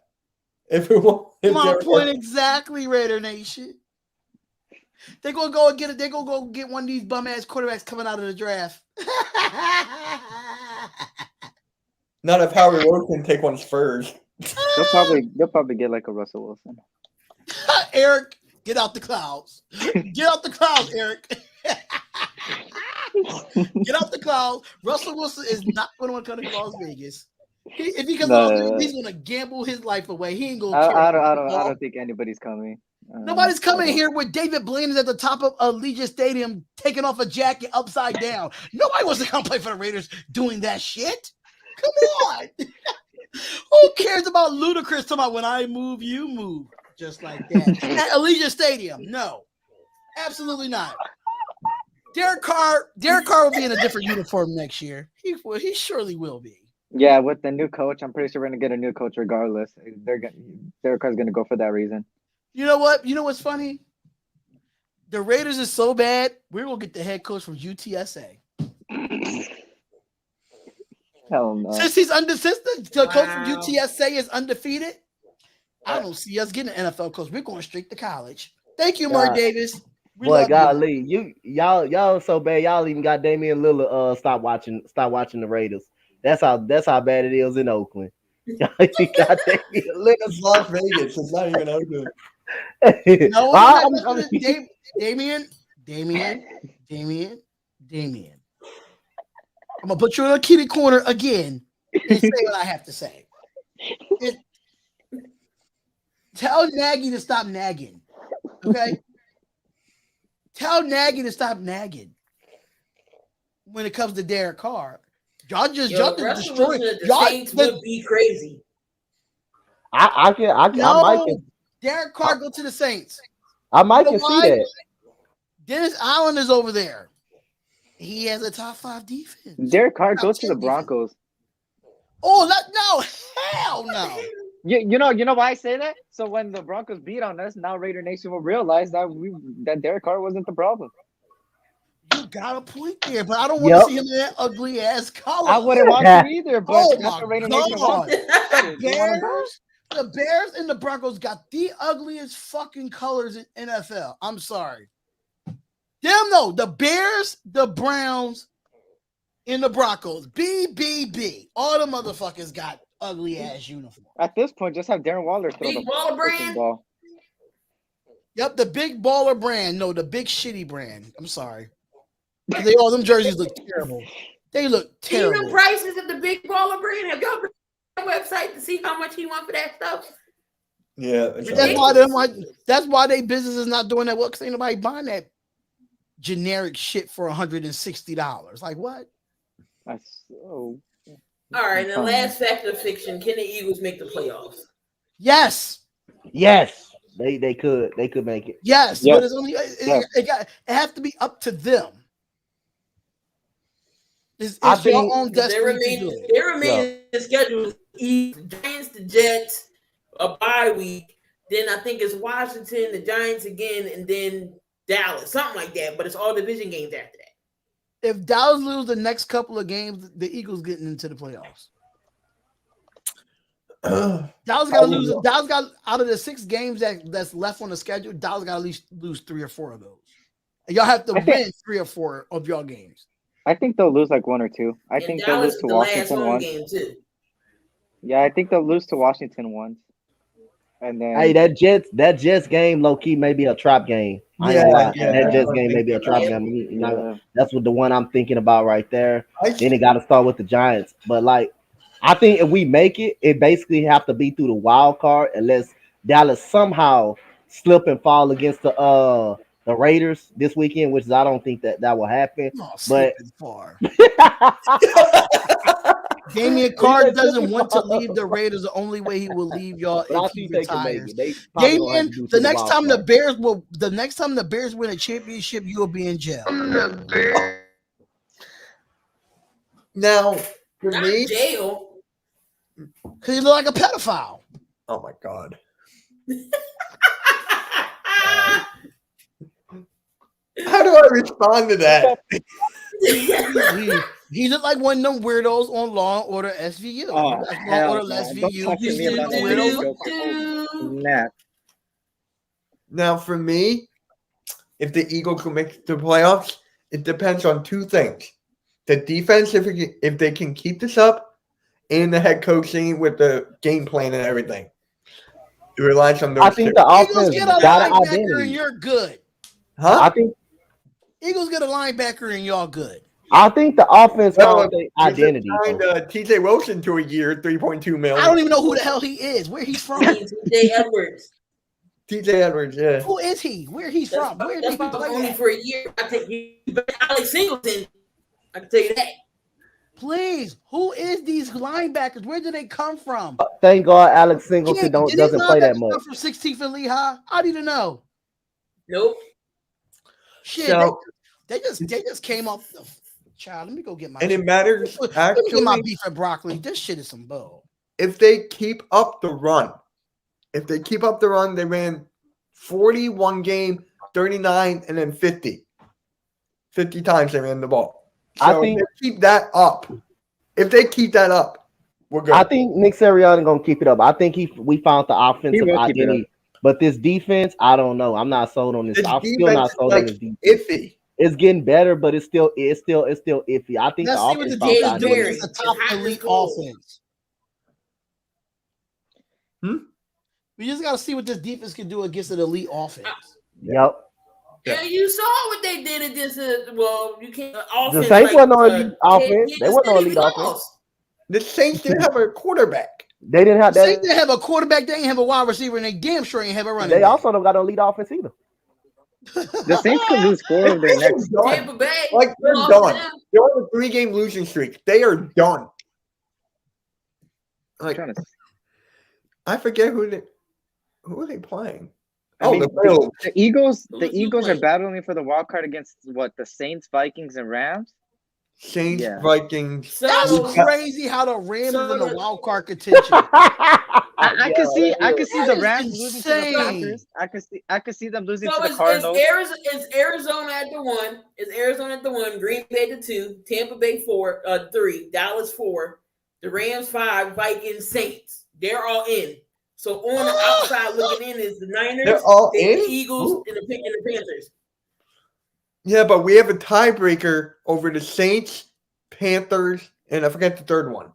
My point exactly, Raider Nation. They're going to go and get one of these bum-ass quarterbacks coming out of the draft. Not if Howard Rose can take one first. They'll probably get like a Russell Wilson. Eric, get out the clouds. Get out the clouds, Eric. Get out the clouds. Russell Wilson is not going to want to come to Las Vegas. If he comes to Las Vegas, he's going to gamble his life away. He ain't going to care. I don't think anybody's coming. Nobody's coming here with David Blaine is at the top of Allegiant Stadium taking off a jacket upside down. Nobody wants to come play for the Raiders doing that shit. Come on. Who cares about Ludacris talking about when I move, you move? Just like that. At Allegiant Stadium. No. Absolutely not. Derek Carr will be in a different uniform next year. He surely will be. Yeah, with the new coach, I'm pretty sure we're gonna get a new coach regardless. Derek Carr's gonna go for that reason. You know what? You know what's funny? The Raiders is so bad, we're gonna get the head coach from UTSA. Hell no. Since the coach from UTSA is undefeated, I don't see us getting an NFL coach. We're going straight to college. Thank you, Mark Davis. Boy, golly, y'all so bad. Y'all even got Damian Lillard stop watching the Raiders. That's how bad it is in Oakland. Y'all got Damian Lillard. It's Las Vegas. It's not even Oakland. No, Damian. I'm gonna put you in a kitty corner again and say what I have to say. Tell Nagy to stop nagging. Okay? Tell Nagy to stop nagging when it comes to Derek Carr. Y'all just destroyed. The Saints would be crazy. I might. Derek Carr go to the Saints. I might can see that. Dennis Allen is over there. He has a top 5 defense. Derek Carr goes to the Broncos. Oh no! Hell no! You know why I say that? So when the Broncos beat on us, now Raider Nation will realize that Derek Carr wasn't the problem. You got a point there, but I don't want to see him in that ugly ass color. I wouldn't want to either, but that's the Raider God. Nation wants. The Bears and the Broncos got the ugliest fucking colors in NFL. I'm sorry. Damn no, the Bears, the Browns, and the Broncos. BBB. All the motherfuckers got ugly ass uniforms. At this point, just have Darren Waller throw Big the baller brand. ball. Yep, the big baller brand. No, the big shitty brand. I'm sorry. All them jerseys look terrible. They look terrible. See the prices of the big baller brand? Have y'all been on the website to see how much he want for that stuff? Yeah. That's why they business is not doing that well, because ain't nobody buying that generic shit for $160. Like what? That's so. All right, now last fact of fiction: can the Eagles make the playoffs? Yes. They could make it. Yes, but it's only it has to be up to them. It's your own destiny. They remain the schedule: Giants, the Jets, a bye week. Then I think it's Washington, the Giants again, and then Dallas, something like that. But it's all division games after that. If Dallas lose the next couple of games, the Eagles getting into the playoffs. Dallas got to lose. Dallas got out of the 6 games that's left on the schedule. Dallas got to at least lose 3 or 4 of those. And y'all have to win 3 or 4 of y'all games. I think they'll lose like 1 or 2. I think they'll lose to Washington once. Yeah, I think they'll lose to Washington once. And then that Jets game low key may be a trap game. That Jets game may be a trap game. That's what the one I'm thinking about right there. Then it got to start with the Giants. But like, I think if we make it, it basically have to be through the wild card unless Dallas somehow slip and fall against the Raiders this weekend, which I don't think that will happen. But far. Damian Carr doesn't want to leave the Raiders. The only way he will leave y'all if he retires. Damian, the next time the Bears win a championship, you will be in jail. Now, for me, jail. Because you look like a pedophile. Oh my god. How do I respond to that? He looked like one of them weirdos on Law and Order SVU. Oh, Law and Order SVU. Now, for me, if the Eagles can make the playoffs, it depends on 2 things: the defense, if they can keep this up, and the head coaching with the game plan and everything. It relies on those. I think the offense get a linebacker and you're good. Huh? I think Eagles get a linebacker and y'all good. I think the offense has identity. TJ Wilson to a year, $3.2 million. I don't even know who the hell he is. Where he's from? TJ Edwards. TJ Edwards, yeah. Who is he? Where he's from? Where did he play only at? for a year. I think he Alex Singleton. I can tell you that. Please, who is these linebackers? Where do they come from? Thank God Alex Singleton Did these doesn't play that linebackers much. come from 16th and Lehigh? I need to know. Nope. Shit, So- they just came off the child. Let me go get my. And it matters Let me get my actually beef at broccoli. This shit is some bull. if they keep up the run. If they keep up the run, they ran 41 game, 39, and then 50. 50 times they ran the ball. So I think- if they keep that up. If they keep that up, we're good. I think Nick Sirianni gonna keep it up. I think we found the offensive will keep it identity, but this defense, I don't know. I'm not sold on this. This I'm still defense not is, sold like, on this defense. iffy. It's getting better, but it's still iffy. I think Let's the see what offense the found the defense do identity. against the top It's hot elite and cold. offense. We just got to see what this defense can do against an elite offense. Yep. Yeah, you saw what they did against well, you can't offense. The Saints wasn't no elite offense. Kansas They wasn't no City elite offense. lost. The Saints didn't have a quarterback. They didn't have They that. didn't have a quarterback. They didn't have a wide receiver, and they damn sure ain't have a running They back. also don't got no elite offense either. The Saints could lose 4 of their next. Done. Tampa Bay. Like, they're lost done. them. They're on a 3-game losing streak. They are done. Like, Trying to- I forget who are they playing? I mean, the Bills. the Eagles. Who The is who Eagles are playing? battling for the wild card against what? The Saints, Vikings, and Rams. Saints, Yeah. Vikings. So That's crazy how the Rams So is in the the- wild card contention. I could see That the is Rams losing to the insane. Packers. I could see them losing So to the it's Cardinals. Arizona at the 1. It's Arizona at the 1. Green Bay at the 2. Tampa Bay 3. Dallas 4. The Rams 5. Vikings, Saints. They're all in. So on the outside looking in is the Niners, They're all the in? Eagles, Ooh. and the Panthers. Yeah, but we have a tiebreaker over the Saints, Panthers, and I forget the third one.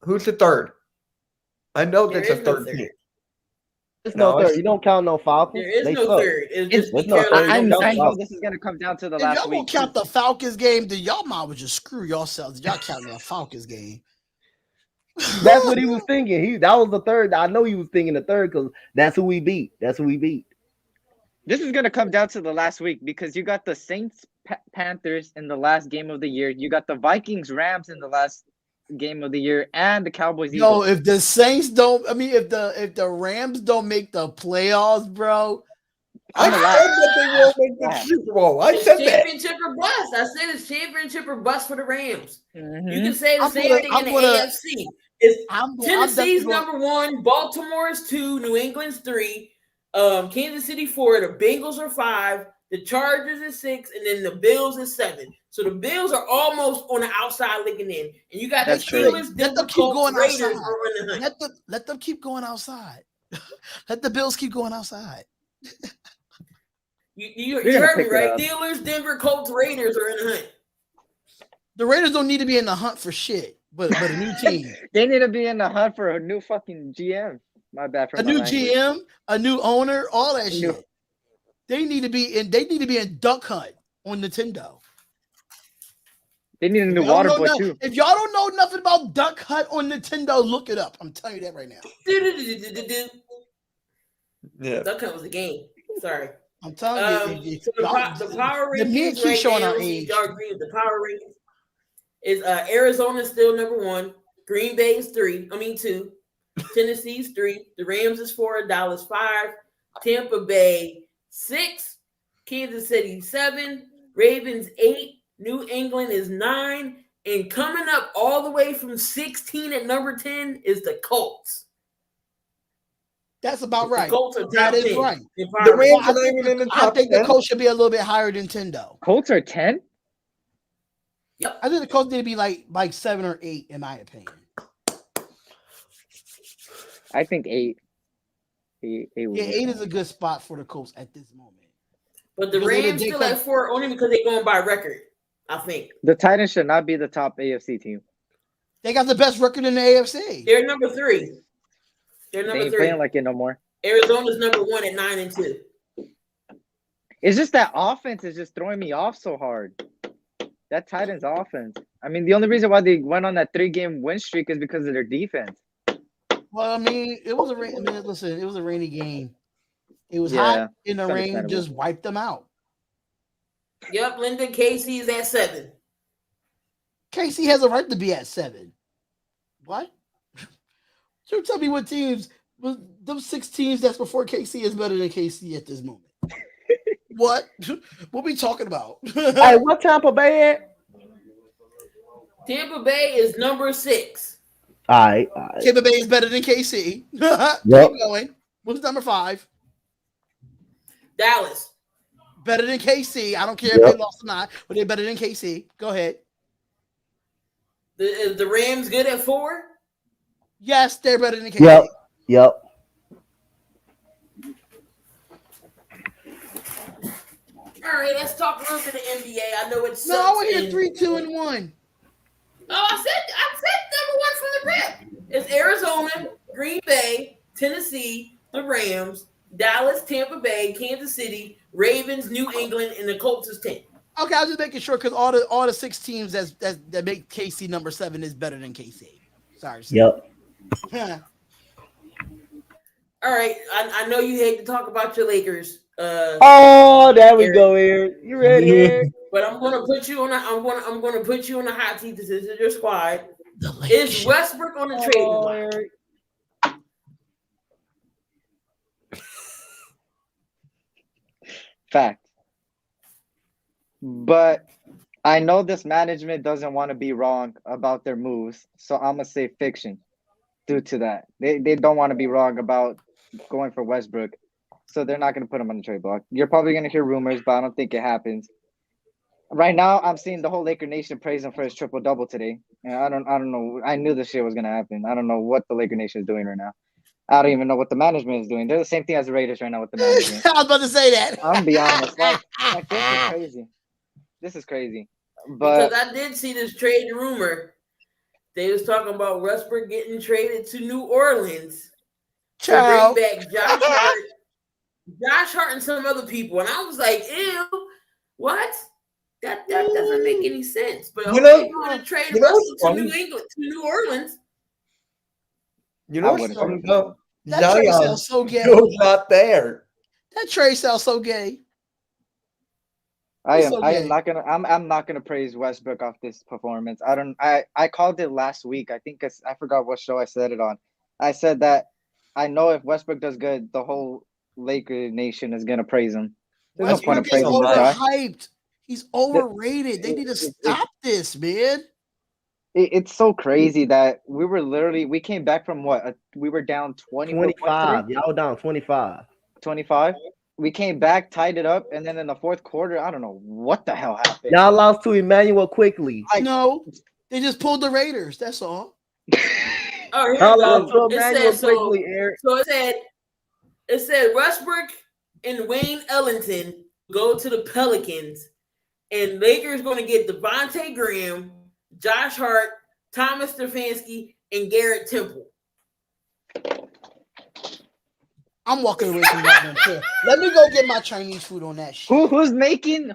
Who's the third? I know There that's a is no third third. team. There's no No, third. it's- You don't count no Falcons. There is They no suck. third. It's just There's no third. I You don't count know Falcons. this is gonna come down to the If last y'all gonna week. count the Falcons game, then y'all might would just screw yourselves. Y'all counting the Falcons game. That's what he was thinking. That was the third. I know he was thinking the third because that's who we beat. That's who we beat. This is gonna come down to the last week because you got the Saints Panthers in the last game of the year. You got the Vikings Rams in the last game of the year, and the Cowboys Yo, Eagles. if the Saints don't, if the Rams don't make the playoffs, bro, I I'm said alive. that they won't make the Super Bowl. I It's said that. championship or bust. I said it's championship or bust for the Rams. Mhm. You can say the I'm same gonna- thing I'm in gonna- the AFC. It's I'm Tennessee's definitely gonna- number 1, Baltimore's 2, New England's 3, Kansas City 4, the Bengals are 5, the Chargers is 6, and then the Bills is 7. So the Bills are almost on the outside looking in, and you got the That's true. Steelers, Let Denver them keep Colts, going Raiders outside. are in the hunt. Let them keep going outside. Let the Bills keep going outside. You They're gonna heard me pick it right? up. Steelers, Denver Colts, Raiders are in the hunt. The Raiders don't need to be in the hunt for shit, but a new team, They need to be in the hunt for a new fucking GM. My bad for a my new language. GM, a new owner, all that New- shit. They need to be in. They need to be in Duck Hunt on Nintendo. They need a new If y'all water don't boy know- too. If y'all don't know nothing about Duck Hunt on Nintendo, look it up. I'm telling you that right now. Yeah. That was the game. Sorry. I'm telling you. So the power the men rankings keep right showing now, our see, age. y'all agree with the power rankings? Is Arizona still number 1? Green Bay is 3. 2. Tennessee's 3. The Rams is 4. Dallas 5. Tampa Bay 6. Kansas City 7. Ravens 8. New England is 9. And coming up all the way from 16 at number 10 is the Colts. That's about The right. Colts are That top is 10 right. in power The Rams rankings. are not even in the I top think the 10. Colts should be a little bit higher than Nintendo. Colts are 10. I think the Colts need to be like 7 or 8, in my opinion. I think 8. 8 would Yeah, be 8 fine. is a good spot for the Colts at this moment. But the Because Rams they still come- at 4 only because they're going by record, I think. The Titans should not be the top AFC team. They got the best record in the AFC. They're number 3. They're They number ain't 3. playing like it no more. Arizona's number 1 at 9-2. It's just that offense is just throwing me off so hard. That Titans offense. I mean, the only reason why they went on that 3-game win streak is because of their defense. Well, I mean, it was a rain. I mean, listen, it was a rainy game. It was Yeah, hot in the it's rain, understandable. just wiped them out. Yep, Lyndon Casey is at 7. KC has a right to be at 7. What? You tell me what teams, those 6 teams that's before KC is better than KC at this moment. What? What we talking about? Hey, what Tampa Bay at? Tampa Bay is number 6. All right. Tampa Bay is better than KC. Yep. Keep going. What's number 5? Dallas. Better than KC. I don't care Yep. if they lost or not, but they're better than KC. Go ahead. Is the Rams good at 4? Yes, they're better than KC. Yep. All right, let's talk a little bit of NBA. I know it's No, I want to hear 3, 2, and 1. Oh, I said number 1 from the rip. It's Arizona, Green Bay, Tennessee, the Rams, Dallas, Tampa Bay, Kansas City, Ravens, New England, and the Colts is 10. Okay, I was just making sure because all the 6 teams that make KC number 7 is better than KC. Sorry. Yep. All right, I know you hate to talk about your Lakers. Oh, there we go, Eric. You ready, Eric? But I'm gonna put you on I'm gonna put you on the hot seat. This is your squad. The Lakers. Is Westbrook on the trading block? Eric. Fact. But I know this management doesn't want to be wrong about their moves, so I'm gonna say fiction. Due to that, they don't want to be wrong about going for Westbrook, so they're not gonna put him on the trade block. You're probably gonna hear rumors, but I don't think it happens. Right now, I'm seeing the whole Laker Nation praise him for his triple-double today. And I don't know. I knew this shit was gonna happen. I don't know what the Laker Nation is doing right now. I don't even know what the management is doing. They're the same thing as the Raiders right now with the management. I was about to say that. I'm gonna be honest. Like this is crazy. This is crazy. But Because I did see this trade rumor. They was talking about Westbrook getting traded to New Orleans Child. to bring back Josh Hart and some other people. And I was like, ew, what? That doesn't make any sense. But okay, you want to trade Russell to New England, to New Orleans. You know I what's wouldn't funny trade though? That trade Zion sounds so gay. still not there. That trade sounds so gay. I It's am not gonna I'm not gonna praise Westbrook off this performance. I called it last week. I think I forgot what show I said it on. I said that I know if Westbrook does good, the whole Laker Nation is gonna praise him. There's no point in Westbrook is praising this guy. overhyped. He's overrated. They need to stop this, man. It's so crazy that we came back from what? We were down 25. Y'all down 25. 25. We came back, tied it up, and then in the fourth quarter, I don't know what the hell happened. Y'all lost to Emmanuel quickly. No, they just pulled the Raiders. That's all. Oh, here Y'all we lost to go. It Emmanuel said so. quickly, Eric. So it said Westbrook and Wayne Ellington go to the Pelicans, and Lakers going to get Devontae Graham, Josh Hart, Thomas Stefanski, and Garrett Temple. I'm walking away from that one too. Let me go get my Chinese food on that shit. Who's making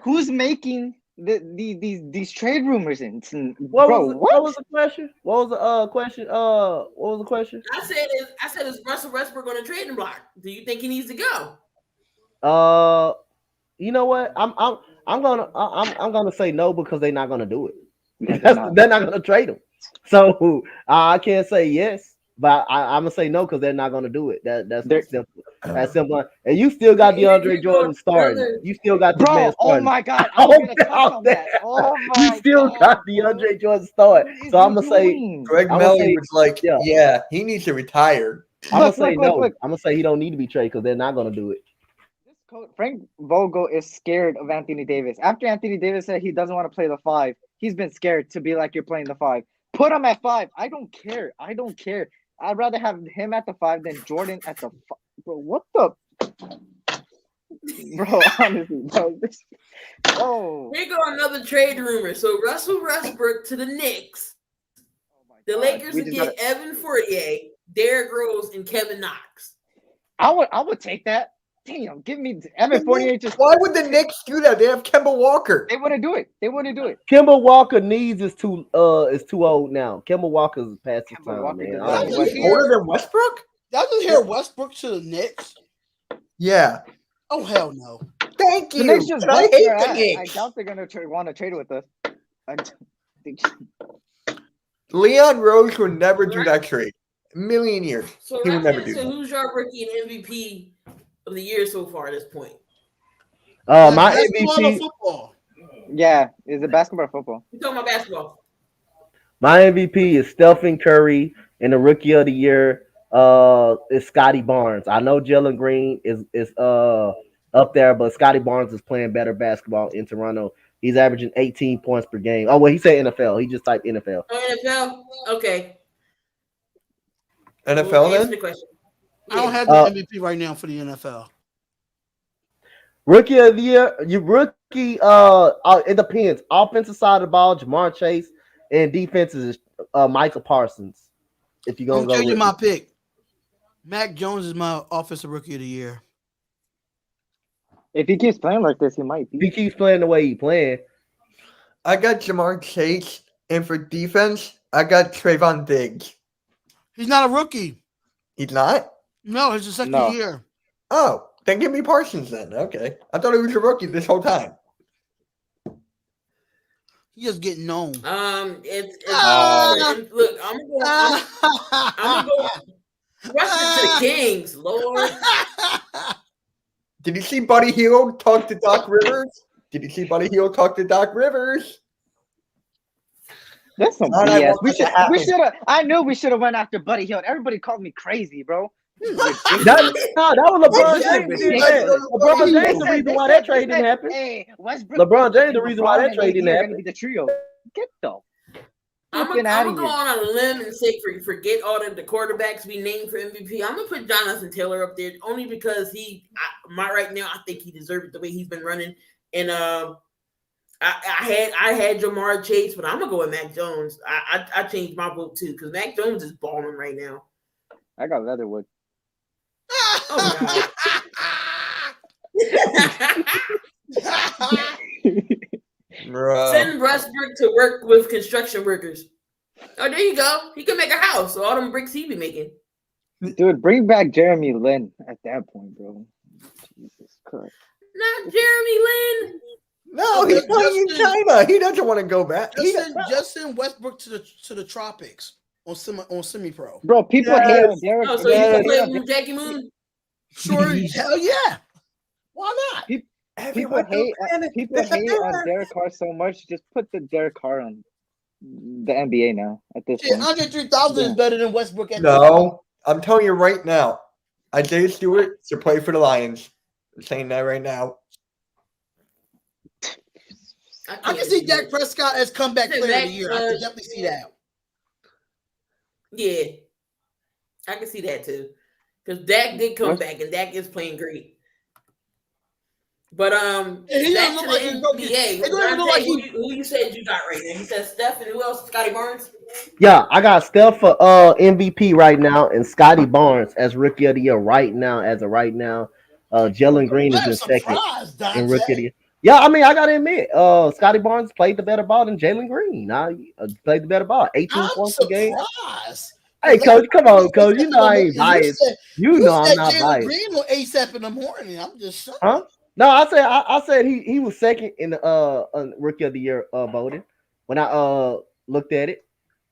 these trade rumors? What was the question? What was the question? What was the question? I said is Russell Westbrook on the trading block? Do you think he needs to go? You know what? I'm gonna say no because they're not gonna do it. They're not gonna trade him. So I can't say yes, but I'm gonna say no because they're not gonna do it. That's simple. That's simple. And you still got DeAndre Jordan starting. You still got this man starting. Oh my God! I was gonna touch on that. Oh my You still got DeAndre Jordan starting. So I'm gonna say Greg Melly was like, yeah, he needs to retire. I'm gonna say no. I'm gonna say he don't need to be traded because they're not gonna do it. Frank Vogel is scared of Anthony Davis. After Anthony Davis said he doesn't want to play the 5, he's been scared to be like, you're playing the 5. Put him at 5. I don't care. I'd rather have him at the 5 than Jordan at the 5. Bro, what the? Bro, honestly, bro. Here go another trade rumor. So Russell Westbrook to the Knicks. The Lakers would get Evan Fournier, Derrick Rose, and Kevin Knox. I would take that. Damn, give me Evan Fournier. Just Why would the Knicks do that? They have Kemba Walker. they wouldn't do it. They wouldn't do it. Kemba Walker needs is too old now. Kemba Walker's past his Kemba time, Walker man. doesn't He's Westbrook. Older than Westbrook? Y'all just hear Westbrook to the Knicks? Yeah. Oh hell no! Thank The you. Knicks just And I bust hate their the ass. I Knicks. doubt they're gonna want to trade with us. I don't think- Leon Rose would never do that trade. A million years. So, He would never Raptor, do so that. who's your rookie and MVP of the year so far at this point? My Basketball or MVP, football? Yeah, is it basketball or football? You talking about basketball? my MVP is Stephen Curry, and the Rookie of the Year is Scotty Barnes. I know Jalen Green is up there, but Scotty Barnes is playing better basketball in Toronto. He's averaging 18 points per game. Oh well, he said NFL. He just typed NFL. Oh, NFL? Okay. NFL Well, answer then? the question. I don't Yeah. have the MVP right now for the NFL. Rookie of the Year, your rookie. It depends. Offensive side of the ball, Jamar Chase, and defenses is Michael Parsons. If you're I'm gonna go changing rookie. my pick. Mac Jones is my offensive rookie of the year. If he keeps playing like this, he might If he be. keeps playing the way he playing, I got Jamar Chase, and for defense, I got Trayvon Diggs. He's not a rookie. He's not? No, it's the second No. year. Oh, then give me Parsons then. Okay. I thought he was a rookie this whole time. He just getting known. It's Ah. look, I'm gonna go Westbrook to the Kings, Lord. Did you see Buddy Hield talk to Doc Rivers? Did you see Buddy Hield talk to Doc Rivers? That's some All right, BS. well, We should have. I knew we should have went after Buddy Hield. Everybody called me crazy, bro. that was LeBron Hey, James. hey, LeBron James the reason why that trade didn't happen. Hey, Westbrook. LeBron James the reason why LeBron that and trade AD didn't are happen. gonna be the trio. Get the I'm flipping gonna out of go here. on a limb and say forget all the quarterbacks we named for MVP. I'm gonna put Jonathan Taylor up there only because right now I think he deserves it the way he's been running. And I had Jamar Chase, but I'm gonna go with Mac Jones. I changed my vote too because Mac Jones is balling right now. I got Leatherwood. Oh Bro. Send Westbrook to work with construction workers. Oh, there you go. He can make a house. So all them bricks he be making. Dude, bring back Jeremy Lin at that point, bro. Jesus Christ. Not Jeremy Lin. No, he's playing in China. He doesn't want to go back. Just send Westbrook to the tropics on semi pro. Bro, people hate on Derek. Oh, so you can play with Jackie Moon? Sure, hell yeah. Why not? People hate on Derek Carr so much. Just put the Derek Carr on the NBA now. At this Shit, point, Andre 3000 is better than Westbrook. No, I'm telling you right now. Isaiah Stewart should play for the Lions. I'm saying that right now. I can see Dak Prescott as comeback player of the year. I can definitely see that. Yeah, I can see that too. Because Dak did come back, and Dak is playing great. But he back doesn't look to like the he's broken. NBA. It don't even look like Who you said you got right now? You said Steph, and who else? Scotty Barnes. Yeah, I got Steph for MVP right now, and Scotty Barnes as Rookie of the Year right now. As of right now, Jalen Green is in second in Rookie of the Year. Yeah, I mean, I gotta admit, Scotty Barnes played the better ball than Jalen Green. Played the better ball, 18 points a game. Hey, coach, come on, coach. You know I ain't biased. You know I'm not biased. Green on ASAP in the morning. I'm just shocked. Huh? No, I said he was second in the Rookie of the Year voting when I looked at it.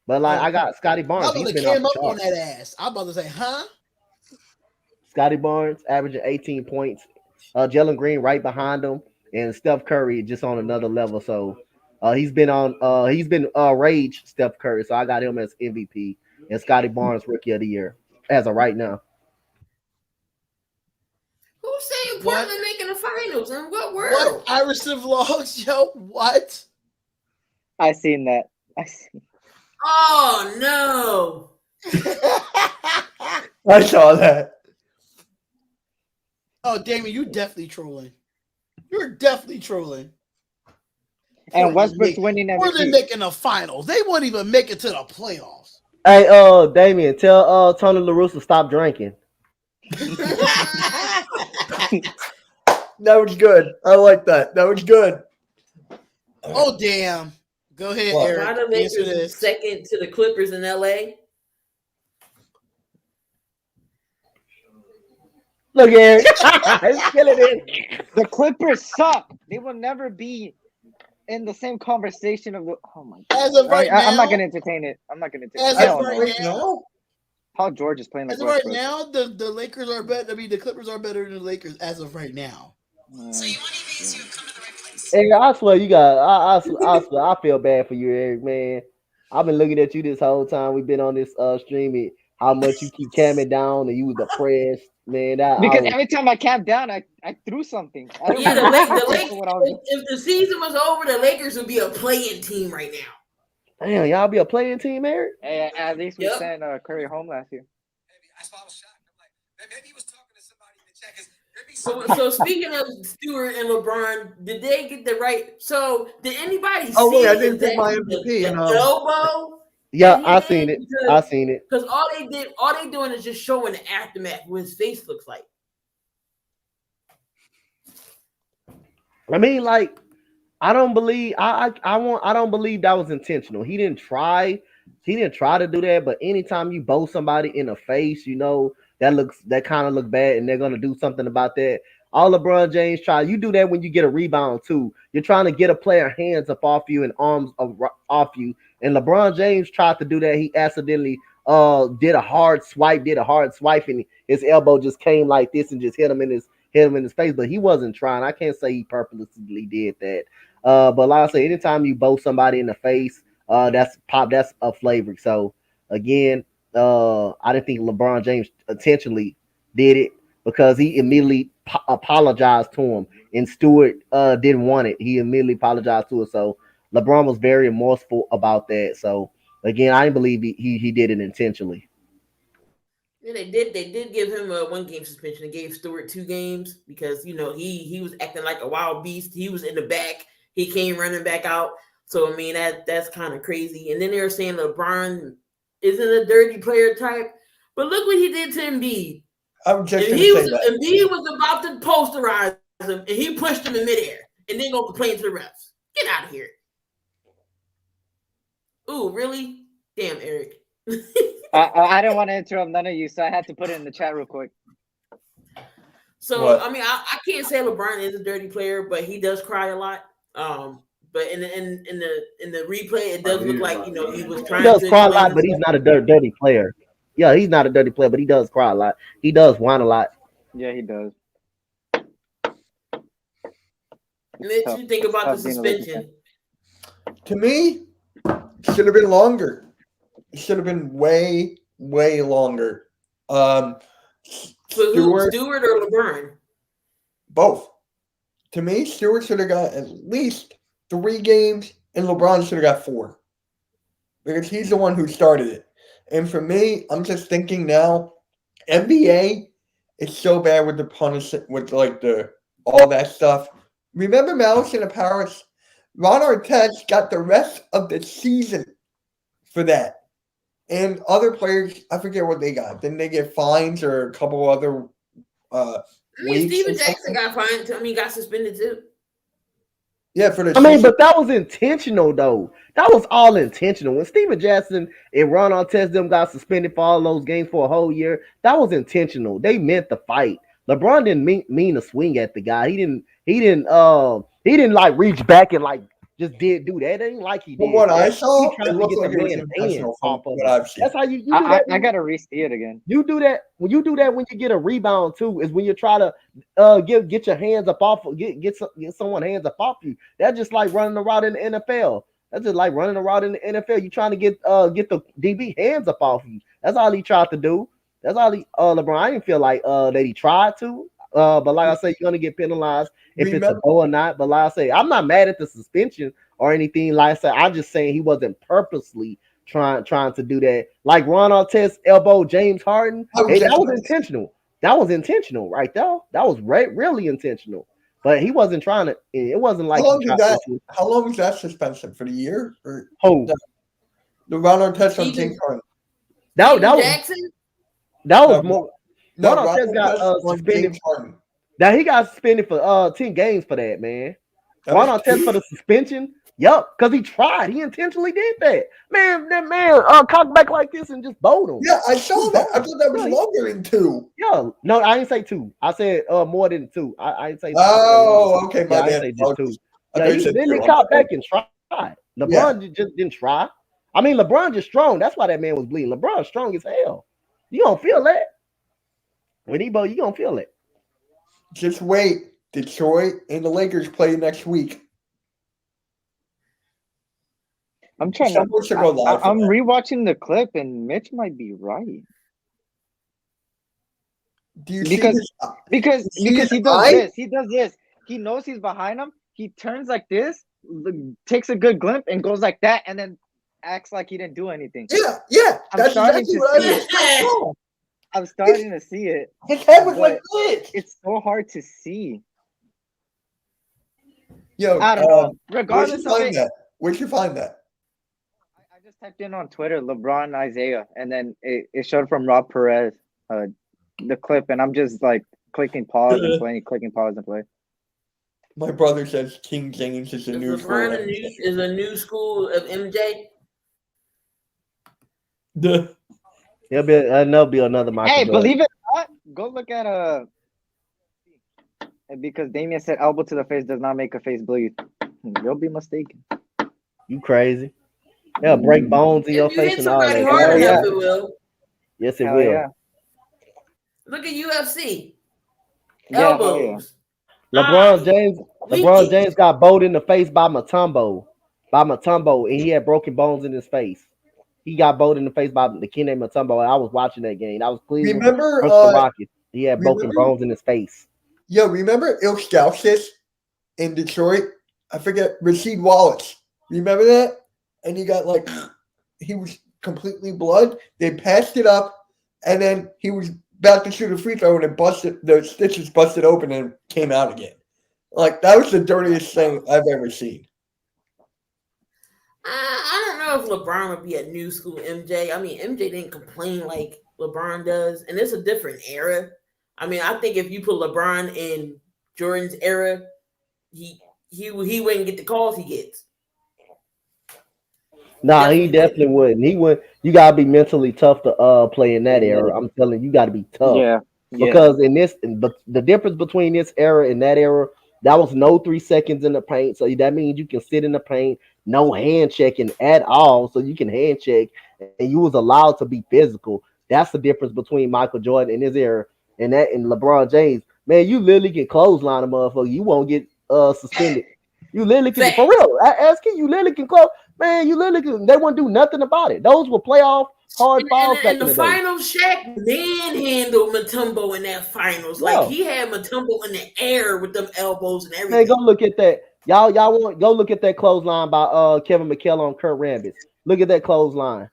But like I got Scotty Barnes. I He's been came off up the on charts. that ass. I'm about to say, huh? Scotty Barnes averaging 18 points. Jalen Green right behind him, and Steph Curry just on another level. So he's been rage Steph Curry. So I got him as MVP and Scotty Barnes Rookie of the Year as of right now. Who's saying Portland making the finals? In what world? What? Iverson vlogs, yo, what? I seen that. I seen. Oh no! I saw that. Oh, Damien, you definitely trolling. You're definitely trolling. And Westbrook's winning Portland MVP. making the finals. They won't even make it to the playoffs. Hey, Damien, tell Tony La Russa stop drinking. That was good. I like that. That was good. Oh damn! Go ahead, What? Eric. Why the Answer Lakers this. second to the Clippers in LA? Look, Eric. He's killing it. The Clippers suck. They will never be in the same conversation of the. Oh my god! As of right now, I'm not gonna entertain it. I'm not gonna entertain As it. of Hell no. right now, Paul George is playing like as of right Westbrook. now, the Lakers are better. I mean, the Clippers are better than the Lakers as of right now. Eric, I swear you got. I swear, I feel bad for you, Eric. Man, I've been looking at you this whole time. We've been on this streaming. How much you keep camming down, and you was depressed, man. Because every time I camped down, I threw something. I don't Yeah, know the Lakers. what I was. If the season was over, the Lakers would be a playing team right now. Damn, y'all be a playing team, Eric. Hey, at least we Yep. sent Curry home last year. Maybe he was talking to somebody in the chat. 'Cause maybe somebody- So speaking of Stewart and LeBron, did they get the right? So did anybody Oh, see wait, I didn't that pick my MVP, the and, elbow? Yeah, He I did seen it. because- I seen it. Because all they doing is just showing the aftermath, what his face looks like. I mean, like, I don't believe I don't believe that was intentional. He didn't try to do that, but anytime you bow somebody in the face, you know that kind of look bad, and they're gonna do something about that. All LeBron James try, you do that when you get a rebound too. You're trying to get a player hands up off you and arms off you. And LeBron James tried to do that. He accidentally did a hard swipe, and his elbow just came like this and just hit him in his face. But he wasn't trying. I can't say he purposely did that. But like I say, anytime you bow somebody in the face, that's a flavor. So again, I didn't think LeBron James intentionally did it because he immediately apologized to him, and Stewart didn't want it. He immediately apologized to it. So LeBron was very remorseful about that. So again, I didn't believe he did it intentionally. Yeah, they did give him a 1-game suspension. They gave Stewart 2 games because he was acting like a wild beast. He was in the back. He came running back out. So I mean that's kind of crazy. And then they were saying LeBron isn't a dirty player type, but look what he did to Embiid. I'm just going to say that. Embiid was about to posterize him, and he pushed him in midair, and then go complain to the refs. Get out of here. Ooh, really? Damn, Eric. I didn't want to interrupt none of you, so I had to put it in the chat real quick. So What? I mean, I can't say LeBron is a dirty player, but he does cry a lot. But in the replay, it does look like he was trying. He does to cry a explain lot, but he's himself. not a dirty player. Yeah, he's not a dirty player, but he does cry a lot. He does whine a lot. Yeah, he does. Mitch, tough. you think about the Tough being a Lakers suspension? To me, it should have been longer. It should have been way, way longer. For who, Stewart, Stewart or LeBron? both. To me, Stewart should have got at least 3 games, and LeBron should have got 4. Because he's the one who started it. And for me, I'm just thinking now, NBA is so bad with the punishment, with like all that stuff. Remember Malice in Paris? Ron Artest got the rest of the season for that. And other players, I forget what they got. Didn't they get fines or a couple other weeks? Steven or Jackson something? got fined. I mean, got suspended too. Yeah, for the I mean, season. but that was intentional, though. That was all intentional. When Steven Jackson and Ron Artest them got suspended for all those games for a whole year, that was intentional. They meant the fight. LeBron didn't mean to swing at the guy. He didn't like reach back and like just did do that. It ain't like he did. From what I He saw, tried it to looked get like the it was man's intentional hands from off of what him. I've seen. That's how you do I that. I gotta re-see it again. You do that when you do that when you get a rebound too. Is when you try to get your hands up off get someone hands up off you. That's just like running around in the NFL. That's just like running around in the NFL. You trying to get the DB hands up off you. That's all he tried to do. That's all he LeBron. I didn't feel like that he tried to. But like I say, you're gonna get penalized if it's a goal or not. But like I say, I'm not mad at the suspension or anything. Like I said, I'm just saying he wasn't purposely trying to do that. Like Ron Artest elbow James Harden. Hey, that was intentional. That was intentional right there. That was really intentional. But he wasn't trying to. It wasn't like How long was that suspension for the year? Or the Ron Artest on James Harden? That was more. No, Ron Artest got on suspended. James Harden. Now he got suspended for 10 games for that, man. That Ron was Artest for the suspension. Yup, because he tried. He intentionally did that. Man, that man cocked back like this and just bowled him. Yeah, I saw that. I thought that was Yeah, longer than 2. yeah. No, I didn't say 2. I said more than 2. I didn't say. Oh, okay, my Yeah, I bad. didn't say just 2. I Yeah, thought he you said literally 2. caught back and tried. LeBron just didn't try. I mean, LeBron just strong. That's why that man was bleeding. LeBron's strong as hell. You don't feel that. When he bow, you don't feel it. Just wait. Detroit and the Lakers play next week. I'm trying Someone should go live for I'm that. rewatching the clip, and Mitch might be right Do you because see his he does eye? this. He does this. He knows he's behind him. He turns like this, takes a good glimpse, and goes like that, and then acts like he didn't do anything. Yeah. I'm That's starting exactly to what I see was saying. I'm starting to see it. His head was like But this. it's so hard to see. Yo, I don't know. where'd Regardless you of find it, that? Where'd you find that? I just typed in on Twitter LeBron Isaiah, and then it showed from Rob Perez the clip, and I'm just like clicking pause and play, clicking pause and play. My brother says King James is a Is new school. LeBron is a new school of MJ? There'll be another Michael. Hey, Jordan. believe it or not, go look at because Damien said elbow to the face does not make a face bleed. You'll be mistaken. You crazy? They'll break bones in your If you face hit and all somebody that. hard Oh, enough, yeah. it will. Yes, it Hell will. yeah. Look at UFC. Yeah, hell yeah. Elbows. LeBron James got bowled in the face by Mutombo, and he had broken bones in his face. He got bowled in the face by the kid named Mutombo, and I was watching that game. That was Cleveland Remember, versus the Rockets. He had broken bones in his face. Yo, remember Ilgauskas in Detroit? I forget, Rasheed Wallace. Remember that? And he got like, he was completely blood. They passed it up, and then he was about to shoot a free throw, and it busted, the stitches busted open and came out again. Like, that was the dirtiest thing I've ever seen. I don't know if LeBron would be a new school MJ. I mean, MJ didn't complain like LeBron does, and it's a different era. I mean, I think if you put LeBron in Jordan's era, he wouldn't get the calls he gets. Nah, he definitely wouldn't. He would. You gotta be mentally tough to play in that era. I'm telling you, you gotta be tough. Yeah. Because the difference between this era and that era, that was no 3 seconds in the paint. So that means you can sit in the paint, no hand checking at all. So you can hand check, and you was allowed to be physical. That's the difference between Michael Jordan and his era and LeBron James. Man, you literally can clothesline a motherfucker. You won't get suspended. You literally can, for real. I ask you literally can close. Man, you literally can. They wouldn't do nothing about it. Those were playoff hard fouls. In the finals, Shaq manhandled Mutombo in that finals. Yeah. Like he had Mutombo in the air with them elbows and everything. Hey, go look at that. Y'all want go look at that clothesline by Kevin McKell on Kurt Rambis. Look at that clothesline.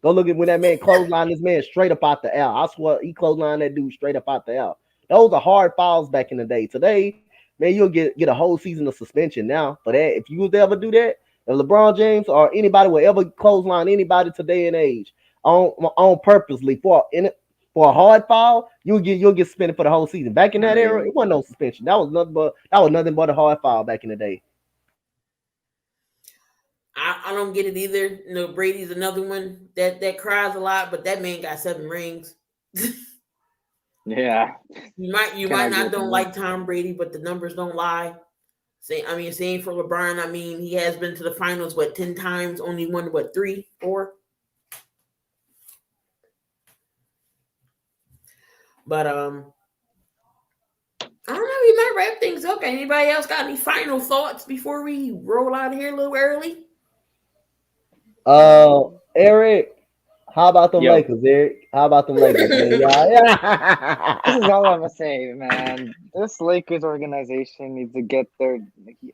Go look at when that man clothesline this man straight up out the L. I swear he clothesline that dude straight up out the L. Those are hard fouls back in the day. Today, man, you'll get a whole season of suspension now for that. If you would ever do that, if LeBron James or anybody will ever clothesline anybody today and age on purposely for a hard foul, you'll get suspended for the whole season. Back in that era, it wasn't no suspension. That was nothing but a hard foul back in the day. I don't get it either. You know, Brady's another one that cries a lot, but that man got 7 rings. Yeah. You might not don't like Tom Brady, but the numbers don't lie. Same for LeBron. I mean, he has been to the finals 10 times, only won 3, 4. But I don't know. We might wrap things up. Anybody else got any final thoughts before we roll out of here a little early? Eric, how about the Lakers, Eric? How about the Lakers, man? Yeah. This is all I'm gonna say, man. This Lakers organization needs to get their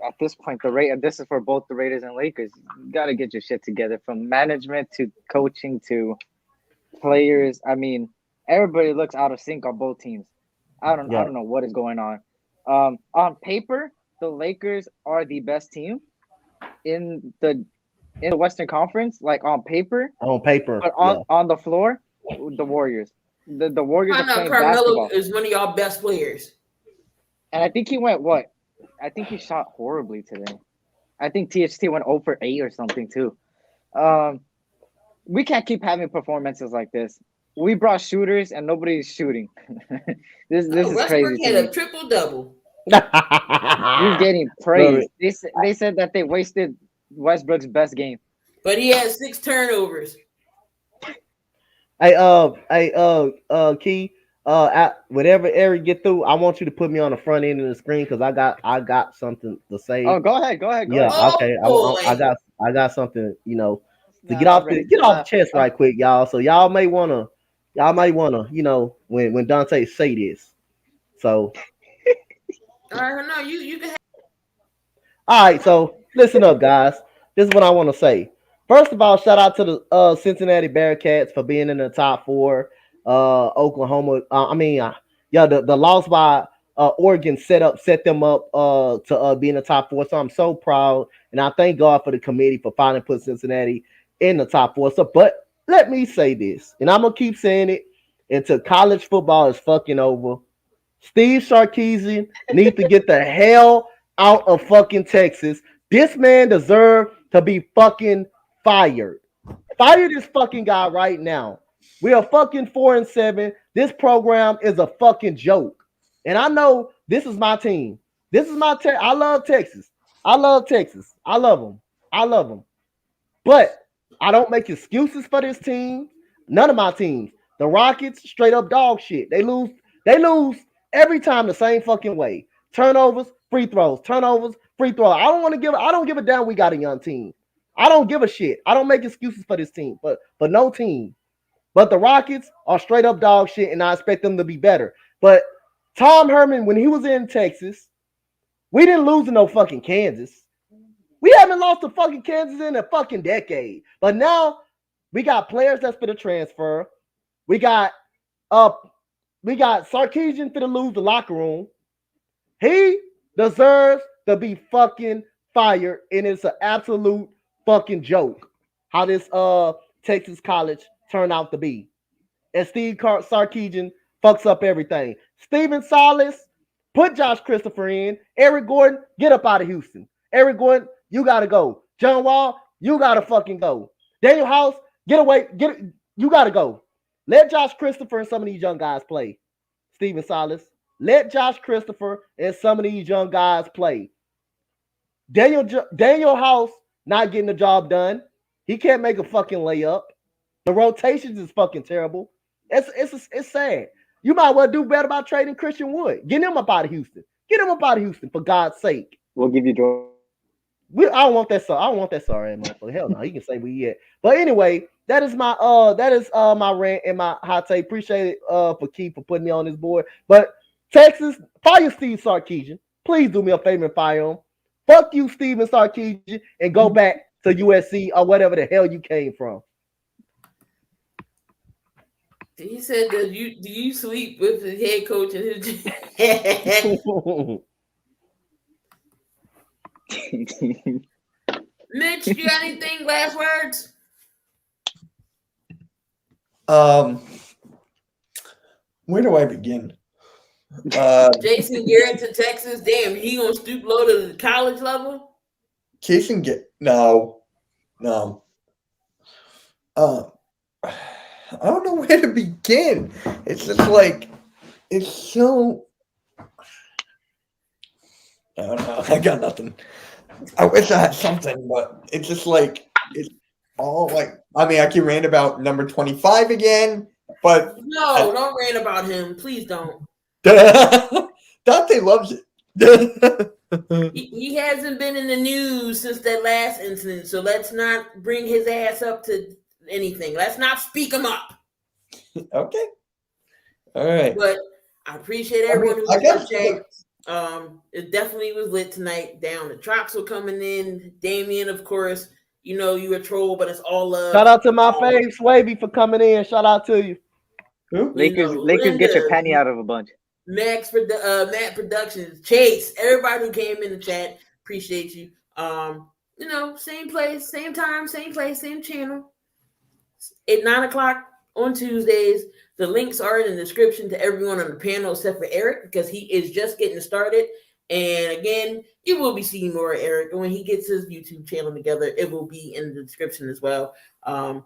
at this point this is for both the Raiders and Lakers. You gotta get your shit together from management to coaching to players. I mean, everybody looks out of sync on both teams. I don't know what is going on. On paper, the Lakers are the best team in the Western Conference, like on paper. But on the floor, the Warriors. The Warriors are playing Carmelo basketball. is one of y'all best players. And I think he went what? I think he shot horribly today. I think THT went 0 for 8 or something too. We can't keep having performances like this. We brought shooters and nobody's shooting. this is Westbrook crazy had to a me. triple double. He's getting praised. They said that they wasted Westbrook's best game. But he had 6 turnovers. Hey, Key, whatever Eric get through, I want you to put me on the front end of the screen because I got something to say. Oh, go ahead. Yeah, ahead. okay. I got something, to get off the chest right quick, y'all. So y'all may wanna, when Donte say this. So All right, no, you can have. all right, so listen up, guys. This is what I want to say. First of all, shout out to the Cincinnati Bearcats for being in the top 4. Oklahoma, the loss by Oregon set them up to be in the top 4. So I'm so proud, and I thank God for the committee for finally putting Cincinnati in the top 4. So, but let me say this, and I'm gonna keep saying it until college football is fucking over. Steve Sarkisian needs to get the hell out of fucking Texas. This man deserves to be fucking fired. Fire this fucking guy right now. We are fucking 4-7. This program is a fucking joke. And I know this is my team. This is my team. I love Texas. I love them. But I don't make excuses for this team. None of my teams. The Rockets, straight up dog shit. They lose every time the same fucking way. Turnovers, free throws. Turnovers, free throws. I don't give a damn we got a young team. I don't give a shit. I don't make excuses for this team, but for no team. But the Rockets are straight up dog shit, and I expect them to be better. But Tom Herman, when he was in Texas, we didn't lose to no fucking Kansas. We haven't lost to fucking Kansas in a fucking decade. But now we got players that's for the transfer. We got Sarkisian for to lose the locker room. He deserves to be fucking fired, and it's an absolute fucking joke how this Texas college turned out to be. And Steve Sarkisian fucks up everything. Steven Silas, put Josh Christopher in. Eric Gordon, get up out of Houston. Eric Gordon, you gotta go. John Wall, you gotta fucking go. Daniel House, get away. You gotta go. Let Josh Christopher and some of these young guys play. Steven Silas, let Josh Christopher and some of these young guys play. Daniel House not getting the job done. He can't make a fucking layup. The rotations is fucking terrible. It's sad. You might well do better by trading Christian Wood. Get him up out of Houston. Get him up out of Houston, for God's sake. We'll give you Jordan. I don't want that sorry motherfucker. Hell no, he can say we yet. But anyway, that is my my rant and my hot take. Appreciate it for Keith for putting me on this board. But Texas, fire Steve Sarkisian. Please do me a favor and fire him. Fuck you, Steven Sarkisian, and go back to USC or whatever the hell you came from. He said, "Do you sleep with the head coach and his?" Mitch, you got anything? Last words? Where do I begin? Jason Garrett to Texas. Damn, he gonna stoop low to the college level? Jason Garrett. No. I don't know where to begin. It's just like it's so. I don't know. I got nothing. I wish I had something, but it's just like it's all like. I mean, I can rant about number 25 again, but no, don't rant about him. Please don't. Donte loves it. He hasn't been in the news since that last incident, so let's not bring his ass up to anything. Let's not speak him up. Okay. All right. But I appreciate everyone who was chat. It definitely was lit tonight. Down the trucks were coming in. Damien, of course, you know you a troll, but it's all love. Shout out to my fave Swavy for coming in. Shout out to you. Lakers, get your penny out of a bunch. Matt Productions, Chase, everybody who came in the chat, appreciate you. Same place, same time, same place, same channel. At 9 o'clock on Tuesdays. The links are in the description to everyone on the panel except for Eric because he is just getting started. And again, you will be seeing more of Eric. And when he gets his YouTube channel together, it will be in the description as well. So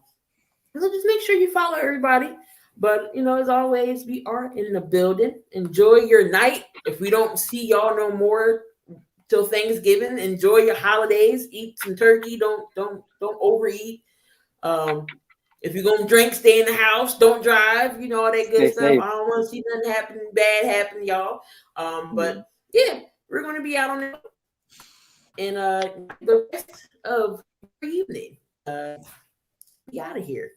just make sure you follow everybody. But, as always, we are in the building. Enjoy your night. If we don't see y'all no more till Thanksgiving, enjoy your holidays. Eat some turkey. Don't overeat. If you're going to drink, stay in the house. Don't drive. All that good Stay stuff. safe. I don't want to see nothing bad happen to y'all. But, yeah, we're going to be out on it. And the rest of your evening. Be out of here.